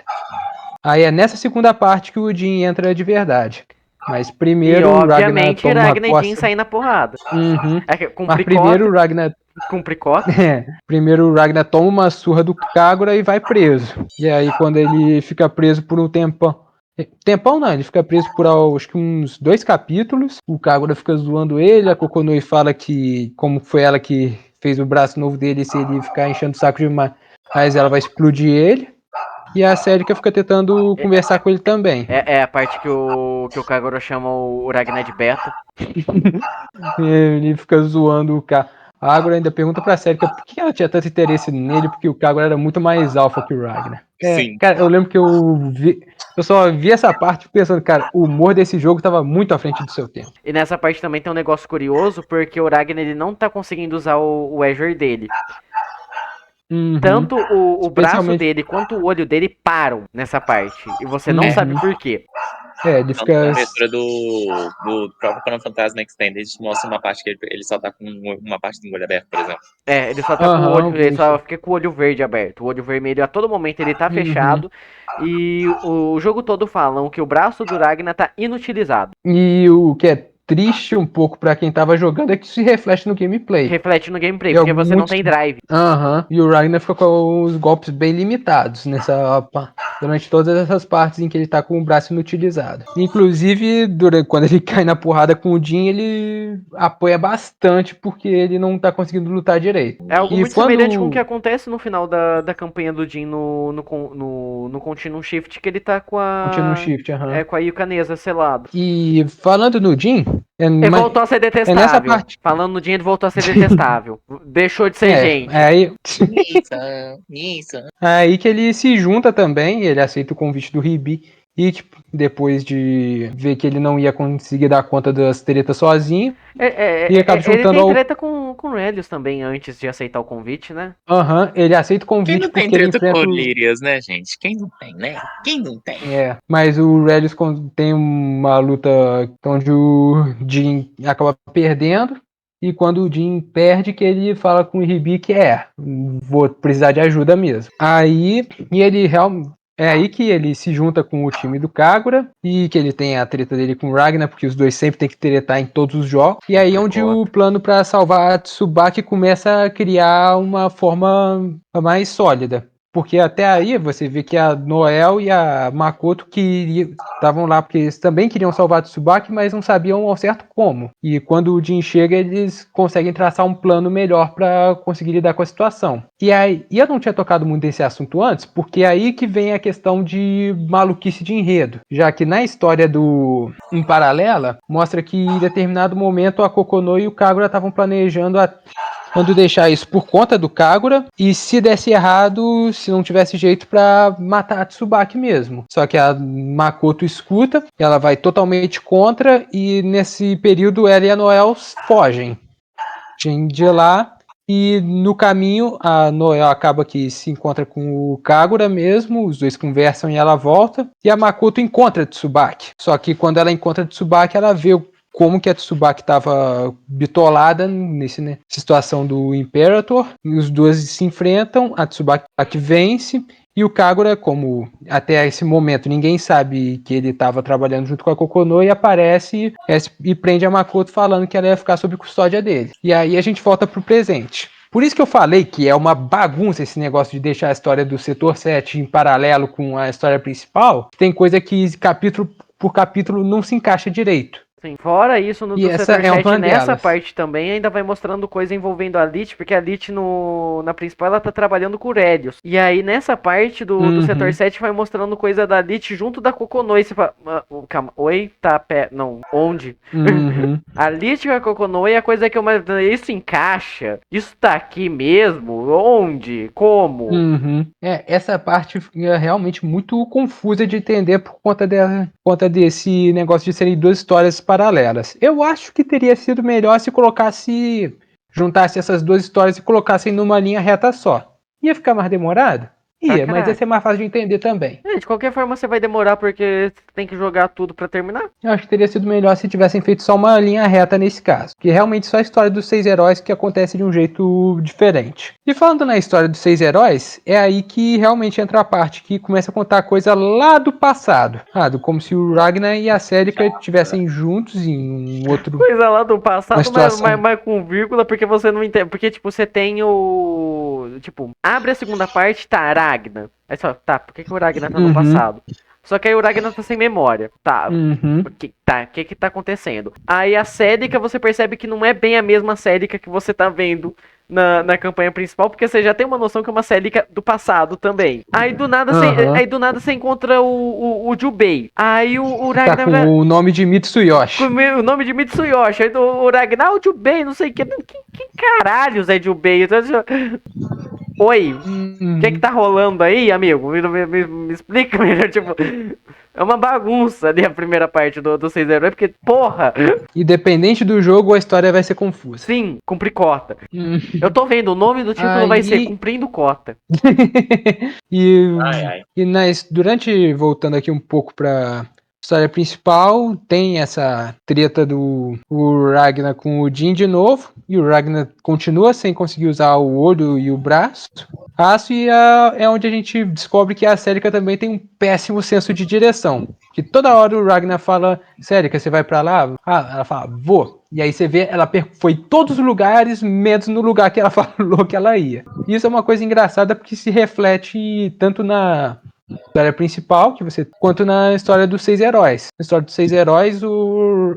Aí é nessa segunda parte que o Jin entra de verdade. Mas E primeiro o Ragnar obviamente toma uma Ragnar e Jin coça. saem na porrada. Uhum. Com Mas primeiro o Ragnar Pricota. primeiro o Ragnar toma uma surra do Kagura e vai preso. E aí quando ele fica preso por um tempão. Tempão não, ele fica preso por acho que uns 2 capítulos. O Kagura fica zoando ele, a Kokonoi fala que como foi ela que fez o braço novo dele, se ele ficar enchendo o saco demais, ela vai explodir ele. E a Cérica fica tentando conversar com ele também. É a parte que o Kagura chama o Ragnar de beta. Ele fica zoando o Kagura, ainda pergunta pra Cérica por que ela tinha tanto interesse nele, porque o Kagura era muito mais alfa que o Ragnar. Sim. Cara, eu lembro que eu só vi essa parte pensando, cara, o humor desse jogo tava muito à frente do seu tempo. E nessa parte também tem um negócio curioso, porque o Ragnar ele não tá conseguindo usar o Azure dele. Uhum. Tanto o braço Especialmente- dele quanto o olho dele param nessa parte. E você não Uhum. sabe por quê. Ele Na fica. abertura do próprio Chrono Fantasma Extended, mostra uma parte que ele só tá com uma parte do olho aberto, por exemplo. Ele só tá com o Aham, olho, ele só isso. fica com o olho verde aberto. O olho vermelho a todo momento ele tá Uhum. fechado. E o jogo todo falam que o braço do Ragnar tá inutilizado. E o que é triste um pouco pra quem tava jogando é que isso se reflete no gameplay. Reflete no gameplay, E porque você não muitos- tem drive. Aham. E o Ragnar fica com os golpes bem limitados durante todas essas partes em que ele tá com o braço inutilizado. Inclusive, quando ele cai na porrada com o Jin, ele apoia bastante porque ele não tá conseguindo lutar direito. É algo E muito quando- semelhante com o que acontece no final da campanha do Jin no Continuum Shift, que ele tá com Continua a. um shift, aham. Com a Yukanesa selado. E falando no Jin, Ele voltou a ser detestável. nessa parte. Falando no Jin, ele voltou a ser detestável. Deixou de ser gente. Isso. Aí que ele se junta também, ele aceita o convite do Ribi e, tipo, depois de ver que ele não ia conseguir dar conta das tretas sozinho, e acaba Ele juntando tem ao. treta com o Relius também antes de aceitar o convite, né? Aham, ele aceita o Quem convite não tem porque ele treta enfrenta com o. Lyrias, né, gente? Quem não tem, né? Quem não tem? Mas o Relius tem uma luta onde o Jin acaba perdendo. E quando o Jin perde, que ele fala com o Ribi que vou precisar de ajuda mesmo. É aí que ele se junta com o time do Kagura e que ele tem a treta dele com o Ragnar, porque os dois sempre tem que tretar em todos os jogos. E aí é onde o plano para salvar a Tsubaki começa a criar uma forma mais sólida. Porque até aí você vê que a Noel e a Makoto estavam lá porque eles também queriam salvar a Tsubaki, mas não sabiam ao certo como. E quando o Jin chega, eles conseguem traçar um plano melhor para conseguir lidar com a situação. E eu não tinha tocado muito nesse assunto antes, porque é aí que vem a questão de maluquice de enredo. Já que na história do Em Paralela, mostra que em determinado momento a Kokonoi e o Kagura estavam planejando quando deixar isso por conta do Kagura, e se desse errado, se não tivesse jeito pra matar a Tsubaki mesmo. Só que a Makoto escuta, ela vai totalmente contra, e nesse período ela e a Noel fogem de lá, e no caminho a Noel acaba que se encontra com o Kagura mesmo, os dois conversam e ela volta, e a Makoto encontra a Tsubaki. Só que quando ela encontra a Tsubaki, ela vê como que a Tsubaki estava bitolada nessa situação do Imperator, e os dois se enfrentam, a Tsubaki vence, e o Kagura, como até esse momento ninguém sabe que ele estava trabalhando junto com a Kokonoi, aparece e prende a Makoto falando que ela ia ficar sob custódia dele. E aí a gente volta pro presente. Por isso que eu falei que é uma bagunça esse negócio de deixar a história do Setor 7 em paralelo com a história principal. Tem coisa que capítulo por capítulo não se encaixa direito. Sim. Fora isso, no E do essa Setor é 7, uma nessa delas. parte também, ainda vai mostrando coisa envolvendo a Lich, porque a Lich na principal ela tá trabalhando com o Relios. E aí nessa parte do Setor 7 vai mostrando coisa da Lich junto da Kokonoi. Você fala, calma, oi, tá pé, não, onde? A Lich com a Kokonoi é a coisa que eu mais... Isso encaixa? Isso tá aqui mesmo? Onde? Como? Essa parte é realmente muito confusa de entender por conta desse negócio de serem duas histórias paralelas. Eu acho que teria sido melhor se juntasse essas duas histórias e colocassem numa linha reta só. Ia ficar mais demorado? Mas caraca. ia ser mais fácil de entender também. De qualquer forma você vai demorar porque você tem que jogar tudo pra terminar. Eu acho que teria sido melhor se tivessem feito só uma linha reta nesse caso. Que realmente só a história dos 6 heróis que acontece de um jeito diferente. E falando na história dos 6 heróis, é aí que realmente entra a parte que começa a contar coisa lá do passado. Como se o Ragnar e a Celica estivessem juntos em um outro... Coisa lá do passado, Uma situação. mas com vírgula, porque você não entende. Porque, tipo, você tem o. Tipo, abre a segunda parte, tá, Ragnar. Aí só, tá, por que o Ragnar tá no Uhum. passado? Só que aí o Ragnar tá sem memória. Tá, Uhum. o que tá acontecendo? Aí a Celica, você percebe que não é bem a mesma Celica que você tá vendo na campanha principal, porque você já tem uma noção que é uma Celica do passado também. Aí do nada você encontra o Jubei. Aí o Tá Ragnar... com o nome de Mitsuyoshi. Com o nome de Mitsuyoshi. Aí o Ragnar, o Jubei, não sei o que. Que caralhos é Jubei? Oi, o que tá rolando aí, amigo? Me explica melhor, tipo... É uma bagunça ali a primeira parte do 6 heróis, porque, porra... Independente do jogo, a história vai ser confusa. Sim, cumprir cota. Eu tô vendo, o nome do título vai ser Cumprindo Cota. Voltando aqui um pouco pra história principal, tem essa treta do Ragnar com o Jin de novo, e o Ragnar continua sem conseguir usar o olho e o braço. E é onde a gente descobre que a Celica também tem um péssimo senso de direção. Que toda hora o Ragnar fala, Celica, você vai pra lá? Ela fala, vou. E aí você vê, ela foi em todos os lugares, menos no lugar que ela falou que ela ia. Isso é uma coisa engraçada porque se reflete tanto na história principal, quanto na história dos 6 heróis. Na história dos 6 heróis,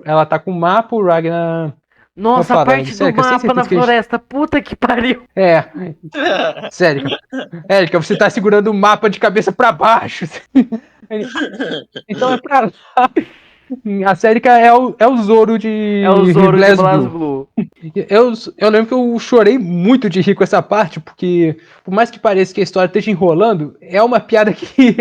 ela tá com o mapa, o Ragnar... Nossa, a parte do mapa na floresta, puta que pariu. Sério. Érica, você tá segurando o mapa de cabeça pra baixo. Então é pra lá. A Celica é o Zoro de BlazBlue. Eu lembro que eu chorei muito de rir com essa parte, porque por mais que pareça que a história esteja enrolando, é uma piada que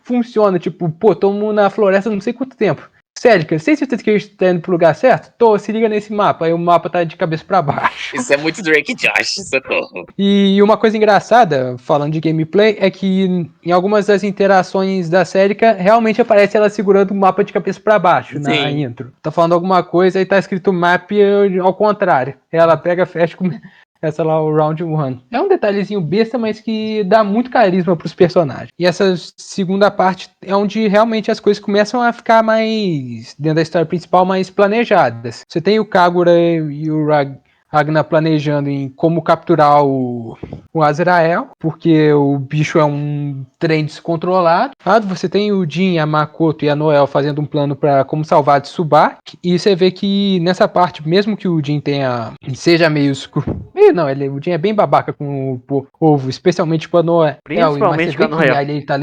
funciona. Tipo, tamo na floresta não sei quanto tempo. Celica, sei se você está indo pro lugar certo? Se liga nesse mapa. Aí o mapa tá de cabeça pra baixo. Isso é muito Drake Josh, socorro. E uma coisa engraçada, falando de gameplay, é que em algumas das interações da Celica, realmente aparece ela segurando o mapa de cabeça pra baixo na intro. Tá falando alguma coisa e tá escrito map ao contrário. Ela pega, fecha com essa lá, o Round 1. É um detalhezinho besta, mas que dá muito carisma pros personagens. E essa segunda parte é onde realmente as coisas começam a ficar mais, dentro da história principal, mais planejadas. Você tem o Kagura e o Ragnar planejando em como capturar o Azrael, porque o bicho é um trem descontrolado. Você tem o Jin, a Makoto e a Noel fazendo um plano para como salvar a Tsubaki. E você vê que nessa parte, mesmo que o Jin seja meio escuro. O Jin é bem babaca com o povo, especialmente com a Noel. Principalmente com a Noel. Ele tá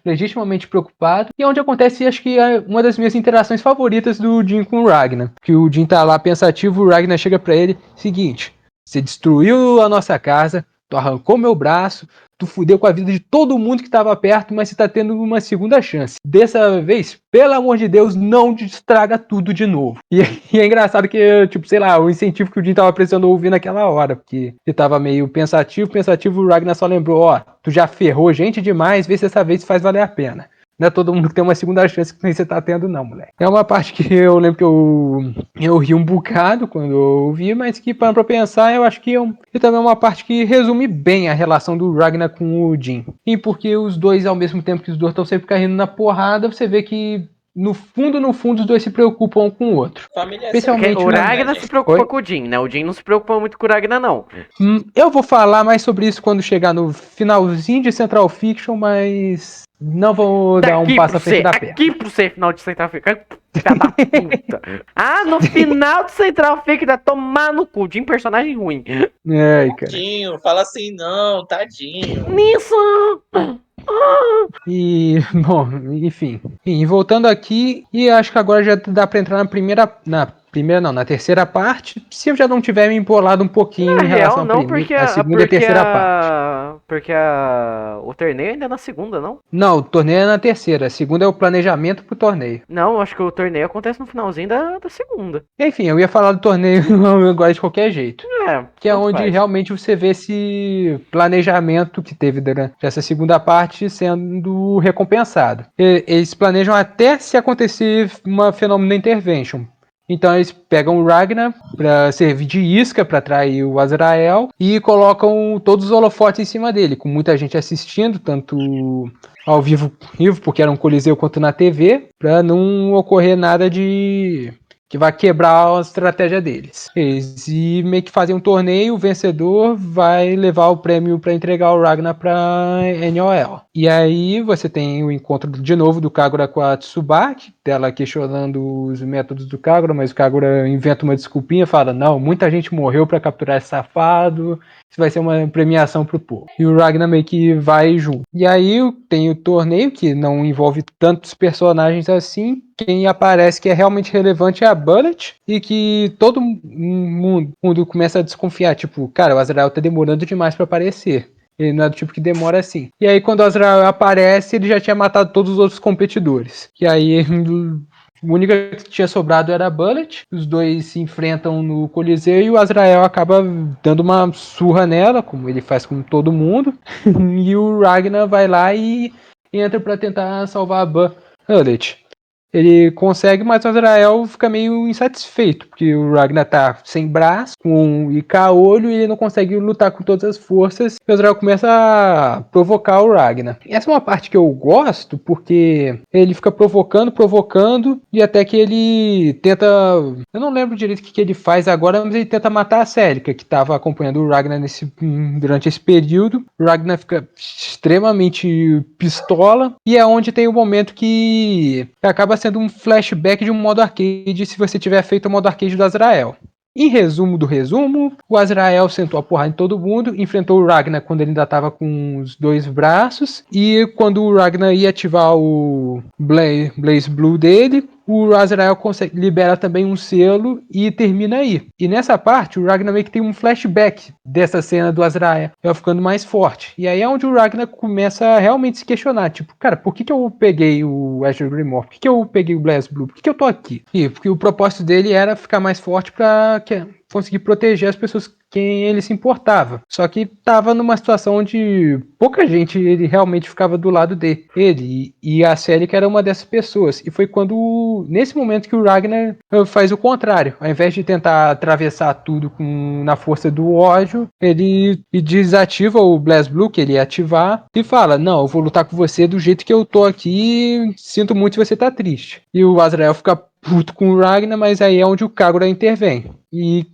legitimamente preocupado. E é onde acontece, acho que uma das minhas interações favoritas do Jin com o Ragnar. Que o Jin tá lá pensativo, o Ragnar chega pra ele, seguinte, você destruiu a nossa casa, tu arrancou meu braço, tu fudeu com a vida de todo mundo que tava perto, mas você tá tendo uma segunda chance. Dessa vez, pelo amor de Deus, não estraga tudo de novo. E é engraçado que, o incentivo que o Jin tava precisando ouvir naquela hora, porque ele tava meio pensativo, o Ragnar só lembrou, tu já ferrou gente demais, vê se dessa vez faz valer a pena. Não é todo mundo que tem uma segunda chance que você tá tendo, não, moleque. É uma parte que eu lembro que eu ri um bocado quando eu vi, mas que, parando pra pensar, eu acho que também é uma parte que resume bem a relação do Ragnar com o Jin. E porque os dois, ao mesmo tempo que os dois estão sempre caindo na porrada, você vê que no fundo, os dois se preocupam um com o outro. Especialmente o Ragnar se preocupa com o Jin, né? O Jin não se preocupa muito com o Ragnar, não. Eu vou falar mais sobre isso quando chegar no finalzinho de Central Fiction, mas não vou dar um passo à frente da perna. Aqui pro ser final de Central Fiction. Filha da puta. No final de Central Fiction, vai tomar no cu. Jin, personagem ruim. Tadinho, fala assim não, tadinho. Nisso! E, bom, enfim. Voltando aqui, e acho que agora já dá pra entrar na terceira parte, se eu já não tiver me empolado um pouquinho em relação à segunda e terceira parte. Porque o torneio ainda é na segunda, não? Não, o torneio é na terceira. A segunda é o planejamento pro torneio. Não, acho que o torneio acontece no finalzinho da segunda. Enfim, eu ia falar do torneio agora de qualquer jeito. Que é tanto onde faz. realmente você vê esse planejamento que teve durante essa segunda parte sendo recompensado. Eles planejam até se acontecer uma Phenomenal Intervention. Então eles pegam o Ragnar para servir de isca para atrair o Azrael e colocam todos os holofotes em cima dele, com muita gente assistindo, tanto ao vivo, porque era um coliseu, quanto na TV, para não ocorrer nada de que vai quebrar a estratégia deles. Eles meio que fazem um torneio, o vencedor vai levar o prêmio para entregar o Ragnar para NOL. E aí você tem o encontro de novo do Kagura com a Tsubaki, dela questionando os métodos do Kagura, mas o Kagura inventa uma desculpinha, fala: não, muita gente morreu para capturar esse safado, isso vai ser uma premiação pro povo. E o Ragnar meio que vai junto. E aí tem o torneio, que não envolve tantos personagens assim. Quem aparece que é realmente relevante é a Bullet, e que todo mundo começa a desconfiar, tipo, cara, o Azrael tá demorando demais para aparecer. Ele não é do tipo que demora assim. E aí, quando o Azrael aparece, ele já tinha matado todos os outros competidores. E aí, o único que tinha sobrado era a Bullet. Os dois se enfrentam no Coliseu e o Azrael acaba dando uma surra nela, como ele faz com todo mundo. E o Ragnar vai lá e entra para tentar salvar a Bullet. Ele consegue, mas o Azrael fica meio insatisfeito, porque o Ragnar tá sem braço e caolho e ele não consegue lutar com todas as forças. E o Azrael começa a provocar o Ragnar. E essa é uma parte que eu gosto, porque ele fica provocando, e até que ele tenta. Eu não lembro direito o que ele faz agora, mas ele tenta matar a Celica, que estava acompanhando o Ragnar durante esse período. O Ragnar fica extremamente pistola, e é onde tem o momento que acaba sendo um flashback de um modo arcade, se você tiver feito o modo arcade do Azrael. Em resumo do resumo, o Azrael sentou a porrada em todo mundo, enfrentou o Ragnar quando ele ainda estava com os dois braços, e quando o Ragnar ia ativar o Blaze Blue dele, o Azrael libera também um selo e termina aí. E nessa parte, o Ragnar meio que tem um flashback dessa cena do Azrael ficando mais forte. E aí é onde o Ragnar começa a realmente se questionar, tipo, cara, por que eu peguei o Azure Grimoire? Por que eu peguei o Blaze Blue? Por que eu tô aqui? E porque o propósito dele era ficar mais forte para conseguir proteger as pessoas quem ele se importava. Só que estava numa situação onde pouca gente ele realmente ficava do lado dele. E a Celica era uma dessas pessoas. E foi nesse momento que o Ragnar faz o contrário. Ao invés de tentar atravessar tudo na força do ódio, ele desativa o BlazBlue, que ele ia ativar, e fala: não, eu vou lutar com você do jeito que eu tô aqui, sinto muito se você tá triste. E o Azrael fica puto com o Ragnar, mas aí é onde o Kagura intervém. E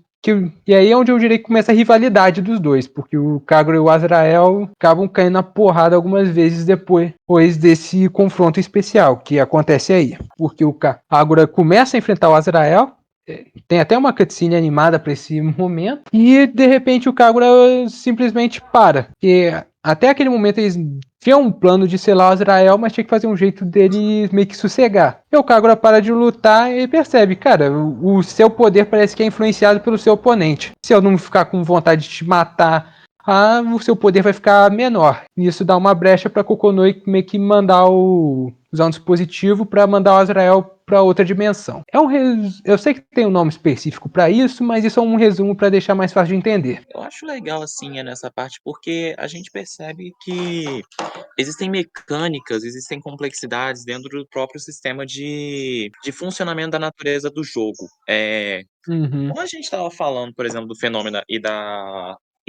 aí é onde eu diria que começa a rivalidade dos dois, porque o Kagura e o Azrael acabam caindo na porrada algumas vezes depois desse confronto especial que acontece aí. Porque o Kagura começa a enfrentar o Azrael, tem até uma cutscene animada para esse momento, e de repente o Kagura simplesmente para. E até aquele momento eles tinham um plano de selar o Azrael, mas tinha que fazer um jeito dele meio que sossegar. E o Kagura para de lutar e percebe, cara, o seu poder parece que é influenciado pelo seu oponente. Se eu não ficar com vontade de te matar, o seu poder vai ficar menor. E isso dá uma brecha para Kokonoi meio que usar um dispositivo para mandar o Azrael para outra dimensão. Eu sei que tem um nome específico para isso, mas isso é um resumo para deixar mais fácil de entender. Eu acho legal, assim, nessa parte, porque a gente percebe que existem mecânicas, existem complexidades dentro do próprio sistema de funcionamento da natureza do jogo. Uhum. Como a gente estava falando, por exemplo, do fenômeno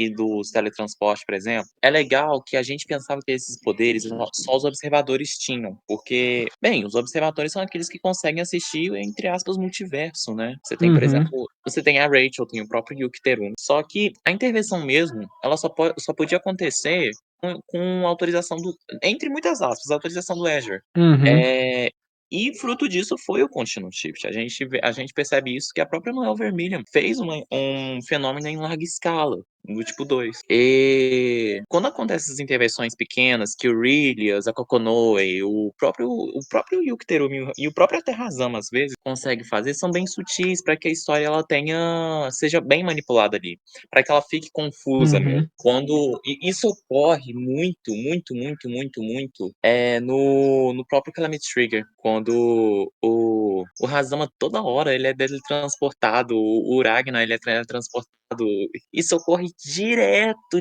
e dos teletransportes, por exemplo, é legal que a gente pensava que esses poderes só os observadores tinham, porque, bem, os observadores são aqueles que conseguem assistir, entre aspas, multiverso, né? Você tem, por Uhum. exemplo, você tem a Rachel, tem o próprio Yuki Terumi. Só que a intervenção mesmo, ela só podia acontecer com autorização entre muitas aspas, autorização do Azure. Uhum. E fruto disso foi o Continuum Shift. A gente percebe isso que a própria Noel Vermilion fez um fenômeno em larga escala, do tipo 2. E quando acontecem essas intervenções pequenas, que o Rillias, a Kokonoi, o próprio Yuki Terumi e o próprio Terrazama, às vezes, consegue fazer, são bem sutis para que a história ela seja bem manipulada ali, para que ela fique confusa mesmo. E isso ocorre muito, muito, muito, muito, muito no próprio Calamity Trigger, quando o Hazama toda hora ele é teletransportado, o Ragnar ele é teletransportado Isso ocorre direto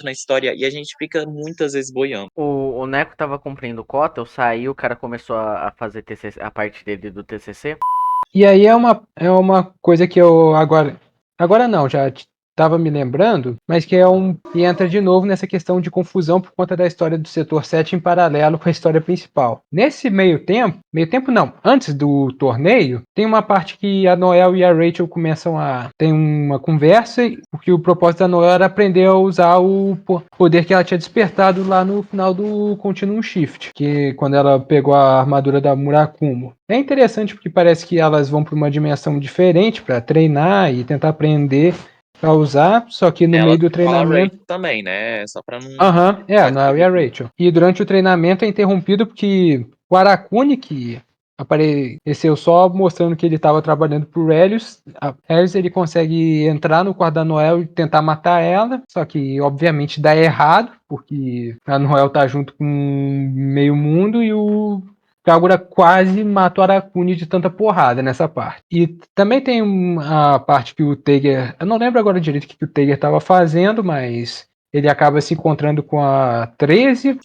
na história e a gente fica muitas vezes boiando. O Neco tava cumprindo cota, eu saí, o cara começou a fazer TCC, a parte dele do TCC. E aí é uma coisa que eu agora não, já estava me lembrando, mas que e entra de novo nessa questão de confusão por conta da história do setor 7 em paralelo com a história principal. Nesse meio tempo não, antes do torneio, tem uma parte que a Noelle e a Rachel começam a ter uma conversa, porque o propósito da Noelle era aprender a usar o poder que ela tinha despertado lá no final do Continuum Shift, que quando ela pegou a armadura da Murakumo. É interessante porque parece que elas vão para uma dimensão diferente para treinar e tentar aprender a usar, só que no meio do treinamento também, né? Só pra não. a Noelle e a Rachel. E durante o treinamento é interrompido porque o Arakuni, que apareceu só mostrando que ele estava trabalhando pro Helios, ele consegue entrar no quarto da Noelle e tentar matar ela, só que obviamente dá errado, porque a Noelle tá junto com meio mundo e o Kagura quase matou a Arakuni de tanta porrada nessa parte. E também tem a parte que o Teiger... Eu não lembro agora direito o que o Teiger estava fazendo, mas ele acaba se encontrando com a 13,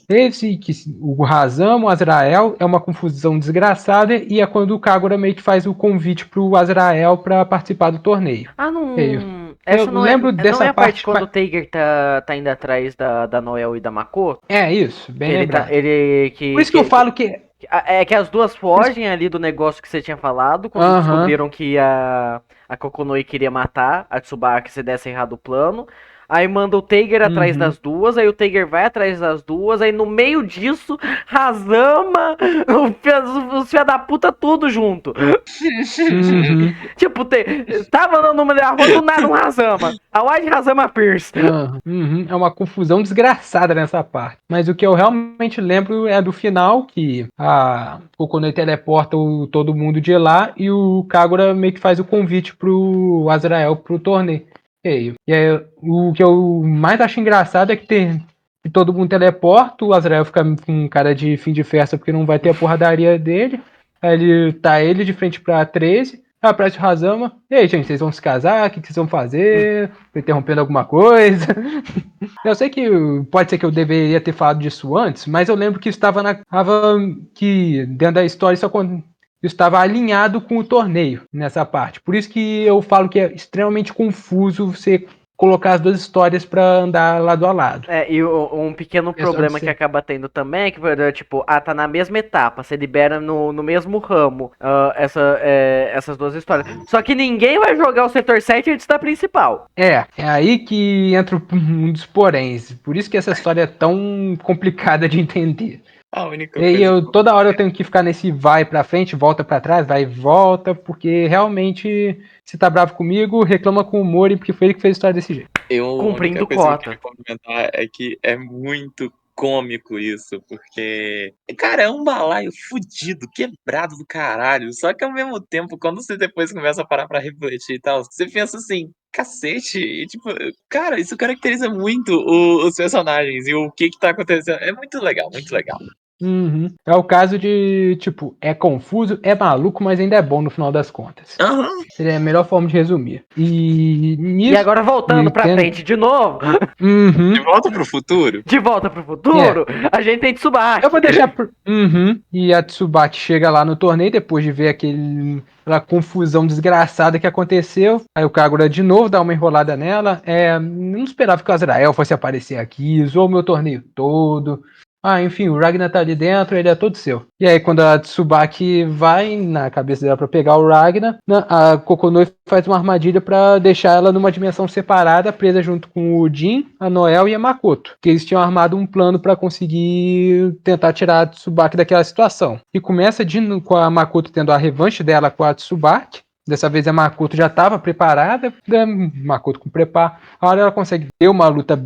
o Razam, o Azrael, é uma confusão desgraçada, e é quando o Kagura meio que faz o convite pro Azrael para participar do torneio. Ah, não. Eu Essa não lembro dessa não é a parte parte, quando o Teiger tá indo atrás da Noelle e da Makoto? É isso, bem Que lembrado. Por isso que eu falo que é que as duas fogem ali do negócio que você tinha falado, quando descobriram que a Kokonoi queria matar a Tsubaki se desse errado o plano. Aí manda o Teiger atrás das duas, aí o Teiger vai atrás das duas, aí no meio disso, Razama, os filha da puta tudo junto. Tipo, tava andando no meio da rua, do nada um Razama. A White Razama Pierce. É uma confusão desgraçada nessa parte. Mas o que eu realmente lembro é do final, que a Kokonoi teleporta todo mundo de lá e o Kagura meio que faz o convite pro Azrael pro torneio. E aí, o que eu mais acho engraçado é que todo mundo teleporta, o Azrael fica com cara de fim de festa porque não vai ter a porradaria dele. Aí ele de frente pra 13. Aparece o Razama. E aí, gente, vocês vão se casar? O que vocês vão fazer? Tô interrompendo alguma coisa? Eu sei que pode ser que eu deveria ter falado disso antes, mas eu lembro que estava que dentro da história isso estava alinhado com o torneio nessa parte. Por isso que eu falo que é extremamente confuso você colocar as duas histórias para andar lado a lado. E um pequeno problema que acaba tendo também é que, tipo, tá na mesma etapa, você libera no mesmo ramo essas duas histórias. Só que ninguém vai jogar o setor 7 antes da principal. É aí que entra um dos poréns. Por isso que essa história é tão complicada de entender. A única E coisa toda hora eu tenho que ficar nesse vai pra frente, volta pra trás, vai e volta, porque realmente, se tá bravo comigo, reclama com o Mori, porque foi ele que fez a história desse jeito. Cumprindo a única coisa cota. que eu queria comentar é que é muito cômico isso, porque, cara, é um balaio fudido, quebrado do caralho, só que ao mesmo tempo, quando você depois começa a parar pra refletir e tal, você pensa assim, cacete, e, tipo, cara, isso caracteriza muito os personagens e o que tá acontecendo, é muito legal, muito legal. É o caso de, tipo, é confuso, é maluco, mas ainda é bom no final das contas. Seria a melhor forma de resumir. E agora voltando pra frente de novo. De volta pro futuro? De volta pro futuro, a gente tem Tsubaki. Eu vou deixar E a Tsubaki chega lá no torneio depois de ver aquela confusão desgraçada que aconteceu. Aí o Kagura de novo dá uma enrolada nela. Não esperava que o Azrael fosse aparecer aqui, zoou meu torneio todo. Enfim, o Ragnar tá ali dentro, ele é todo seu. E aí, quando a Tsubaki vai na cabeça dela pra pegar o Ragnar, a Kokonoi faz uma armadilha pra deixar ela numa dimensão separada, presa junto com o Jin, a Noelle e a Makoto. Que eles tinham armado um plano pra conseguir tentar tirar a Tsubaki daquela situação. E começa com a Makoto tendo a revanche dela com a Tsubaki. Dessa vez a Makoto já estava preparada, Makoto com preparo. A hora ela consegue ter uma luta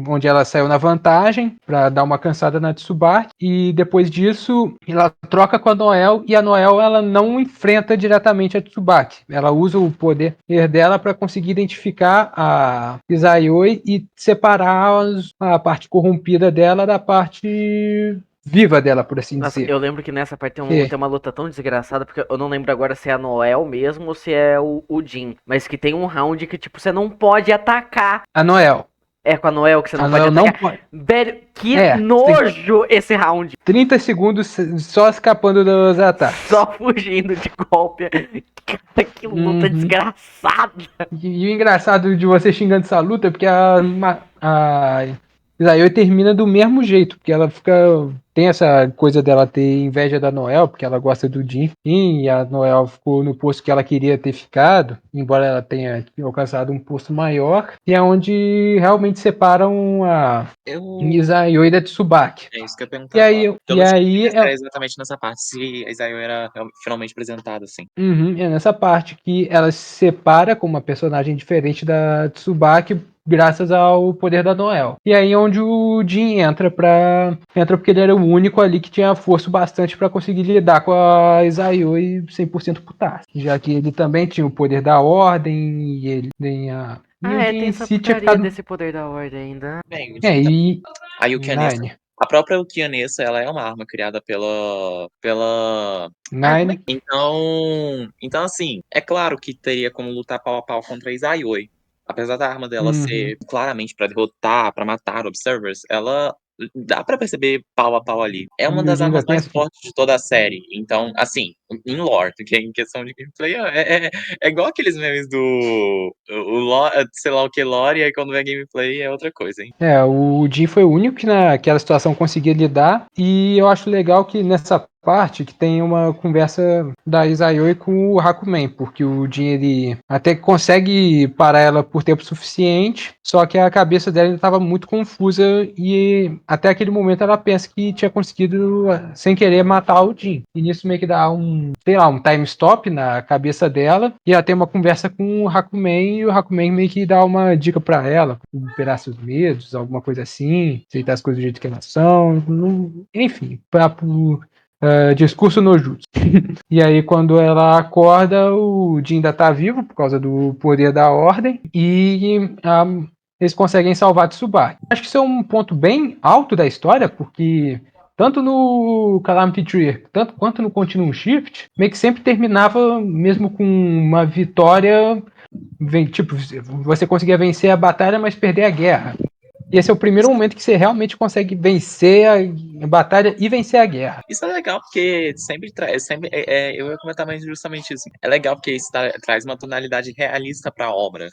onde ela saiu na vantagem para dar uma cansada na Tsubaki. E depois disso ela troca com a Noelle e a Noelle ela não enfrenta diretamente a Tsubaki. Ela usa o poder dela para conseguir identificar a Izayoi e separar a parte corrompida dela da parte viva dela, por assim Nossa, dizer. eu lembro que nessa parte É. tem uma luta tão desgraçada, porque eu não lembro agora se é a Noel mesmo ou se é o Jin. Mas que tem um round que, tipo, você não pode atacar. A Noel. É com a Noel que você A não pode Noel não atacar. pode. Velho, que É, nojo esse round. 30 segundos só escapando dos ataques. Só fugindo de golpe. Cara, que luta Uhum. desgraçada. E o engraçado de você xingando essa luta é porque a Isayo termina do mesmo jeito, porque ela fica. Tem essa coisa dela ter inveja da Noel, porque ela gosta do Jin, e a Noel ficou no posto que ela queria ter ficado, embora ela tenha alcançado um posto maior, e é onde realmente separam a Isayo da Tsubaki. É isso que eu ia perguntar E aí, agora. Eu e não tinha aí certeza exatamente nessa parte, se a Isayo era finalmente apresentada, assim. É nessa parte que ela se separa como uma personagem diferente da Tsubaki graças ao poder da Noel. E aí é onde o Jin entra porque ele era o único ali que tinha força bastante para conseguir lidar com a Izayoi 100% putaço. Já que ele também tinha o poder da ordem e ele tem a e o Tem Jin em essa si tinha putaria ficado desse poder da ordem ainda. Bem, o é Jin e a Yukianessa, Nine, a própria Yukianessa, ela é uma arma criada pela Nine. então assim, é claro que teria como lutar pau a pau contra a Izayoi. Apesar da arma dela Uhum. ser claramente pra derrotar, pra matar observers, ela dá pra perceber pau a pau ali. É uma E o das Jin ainda armas tem mais essa. fortes de toda a série. Então, assim, em lore, que em questão de gameplay, é igual aqueles memes do sei lá o que lore, e aí quando vem gameplay é outra coisa, hein? O Jin foi o único que naquela situação conseguia lidar, e eu acho legal que nessa parte que tem uma conversa da Izayoi com o Hakumen, porque o Jin ele até consegue parar ela por tempo suficiente, só que a cabeça dela estava muito confusa e até aquele momento ela pensa que tinha conseguido sem querer matar o Jin. E nisso meio que dá sei lá, um time stop na cabeça dela e ela tem uma conversa com o Hakumen e o Hakumen meio que dá uma dica para ela, superar seus medos, alguma coisa assim, aceitar as coisas do jeito que elas são, enfim, papo discurso no jutsu. E aí, quando ela acorda, o Jin ainda tá vivo por causa do poder da ordem e eles conseguem salvar Tsubaki. Acho que isso é um ponto bem alto da história, porque tanto no Calamity Tree tanto quanto no Continuum Shift, meio que sempre terminava mesmo com uma vitória. Tipo, você conseguia vencer a batalha, mas perder a guerra. E esse é o primeiro momento que você realmente consegue vencer a batalha e vencer a guerra. Isso é legal porque sempre traz, eu ia comentar mais justamente isso. É legal porque isso traz uma tonalidade realista para a obra.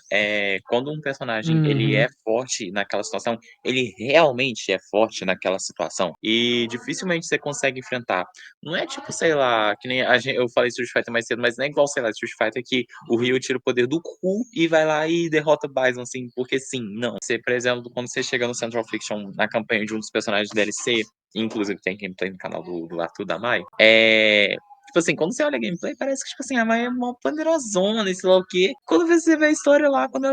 Quando um personagem ele é forte naquela situação, ele realmente é forte naquela situação e dificilmente você consegue enfrentar. Não é tipo, sei lá, que nem eu falei Street Fighter mais cedo, mas não é igual, sei lá, Street Fighter que o Ryu tira o poder do cu e vai lá e derrota o Bison, assim, porque sim, não. Você, por exemplo, quando você chega no Central Fiction na campanha de um dos personagens do DLC, inclusive tem gameplay no canal do Arthur da Mai, tipo assim, quando você olha a gameplay, parece que, tipo assim, a Mai é uma poderosona, sei lá o quê. Quando você vê a história lá, quando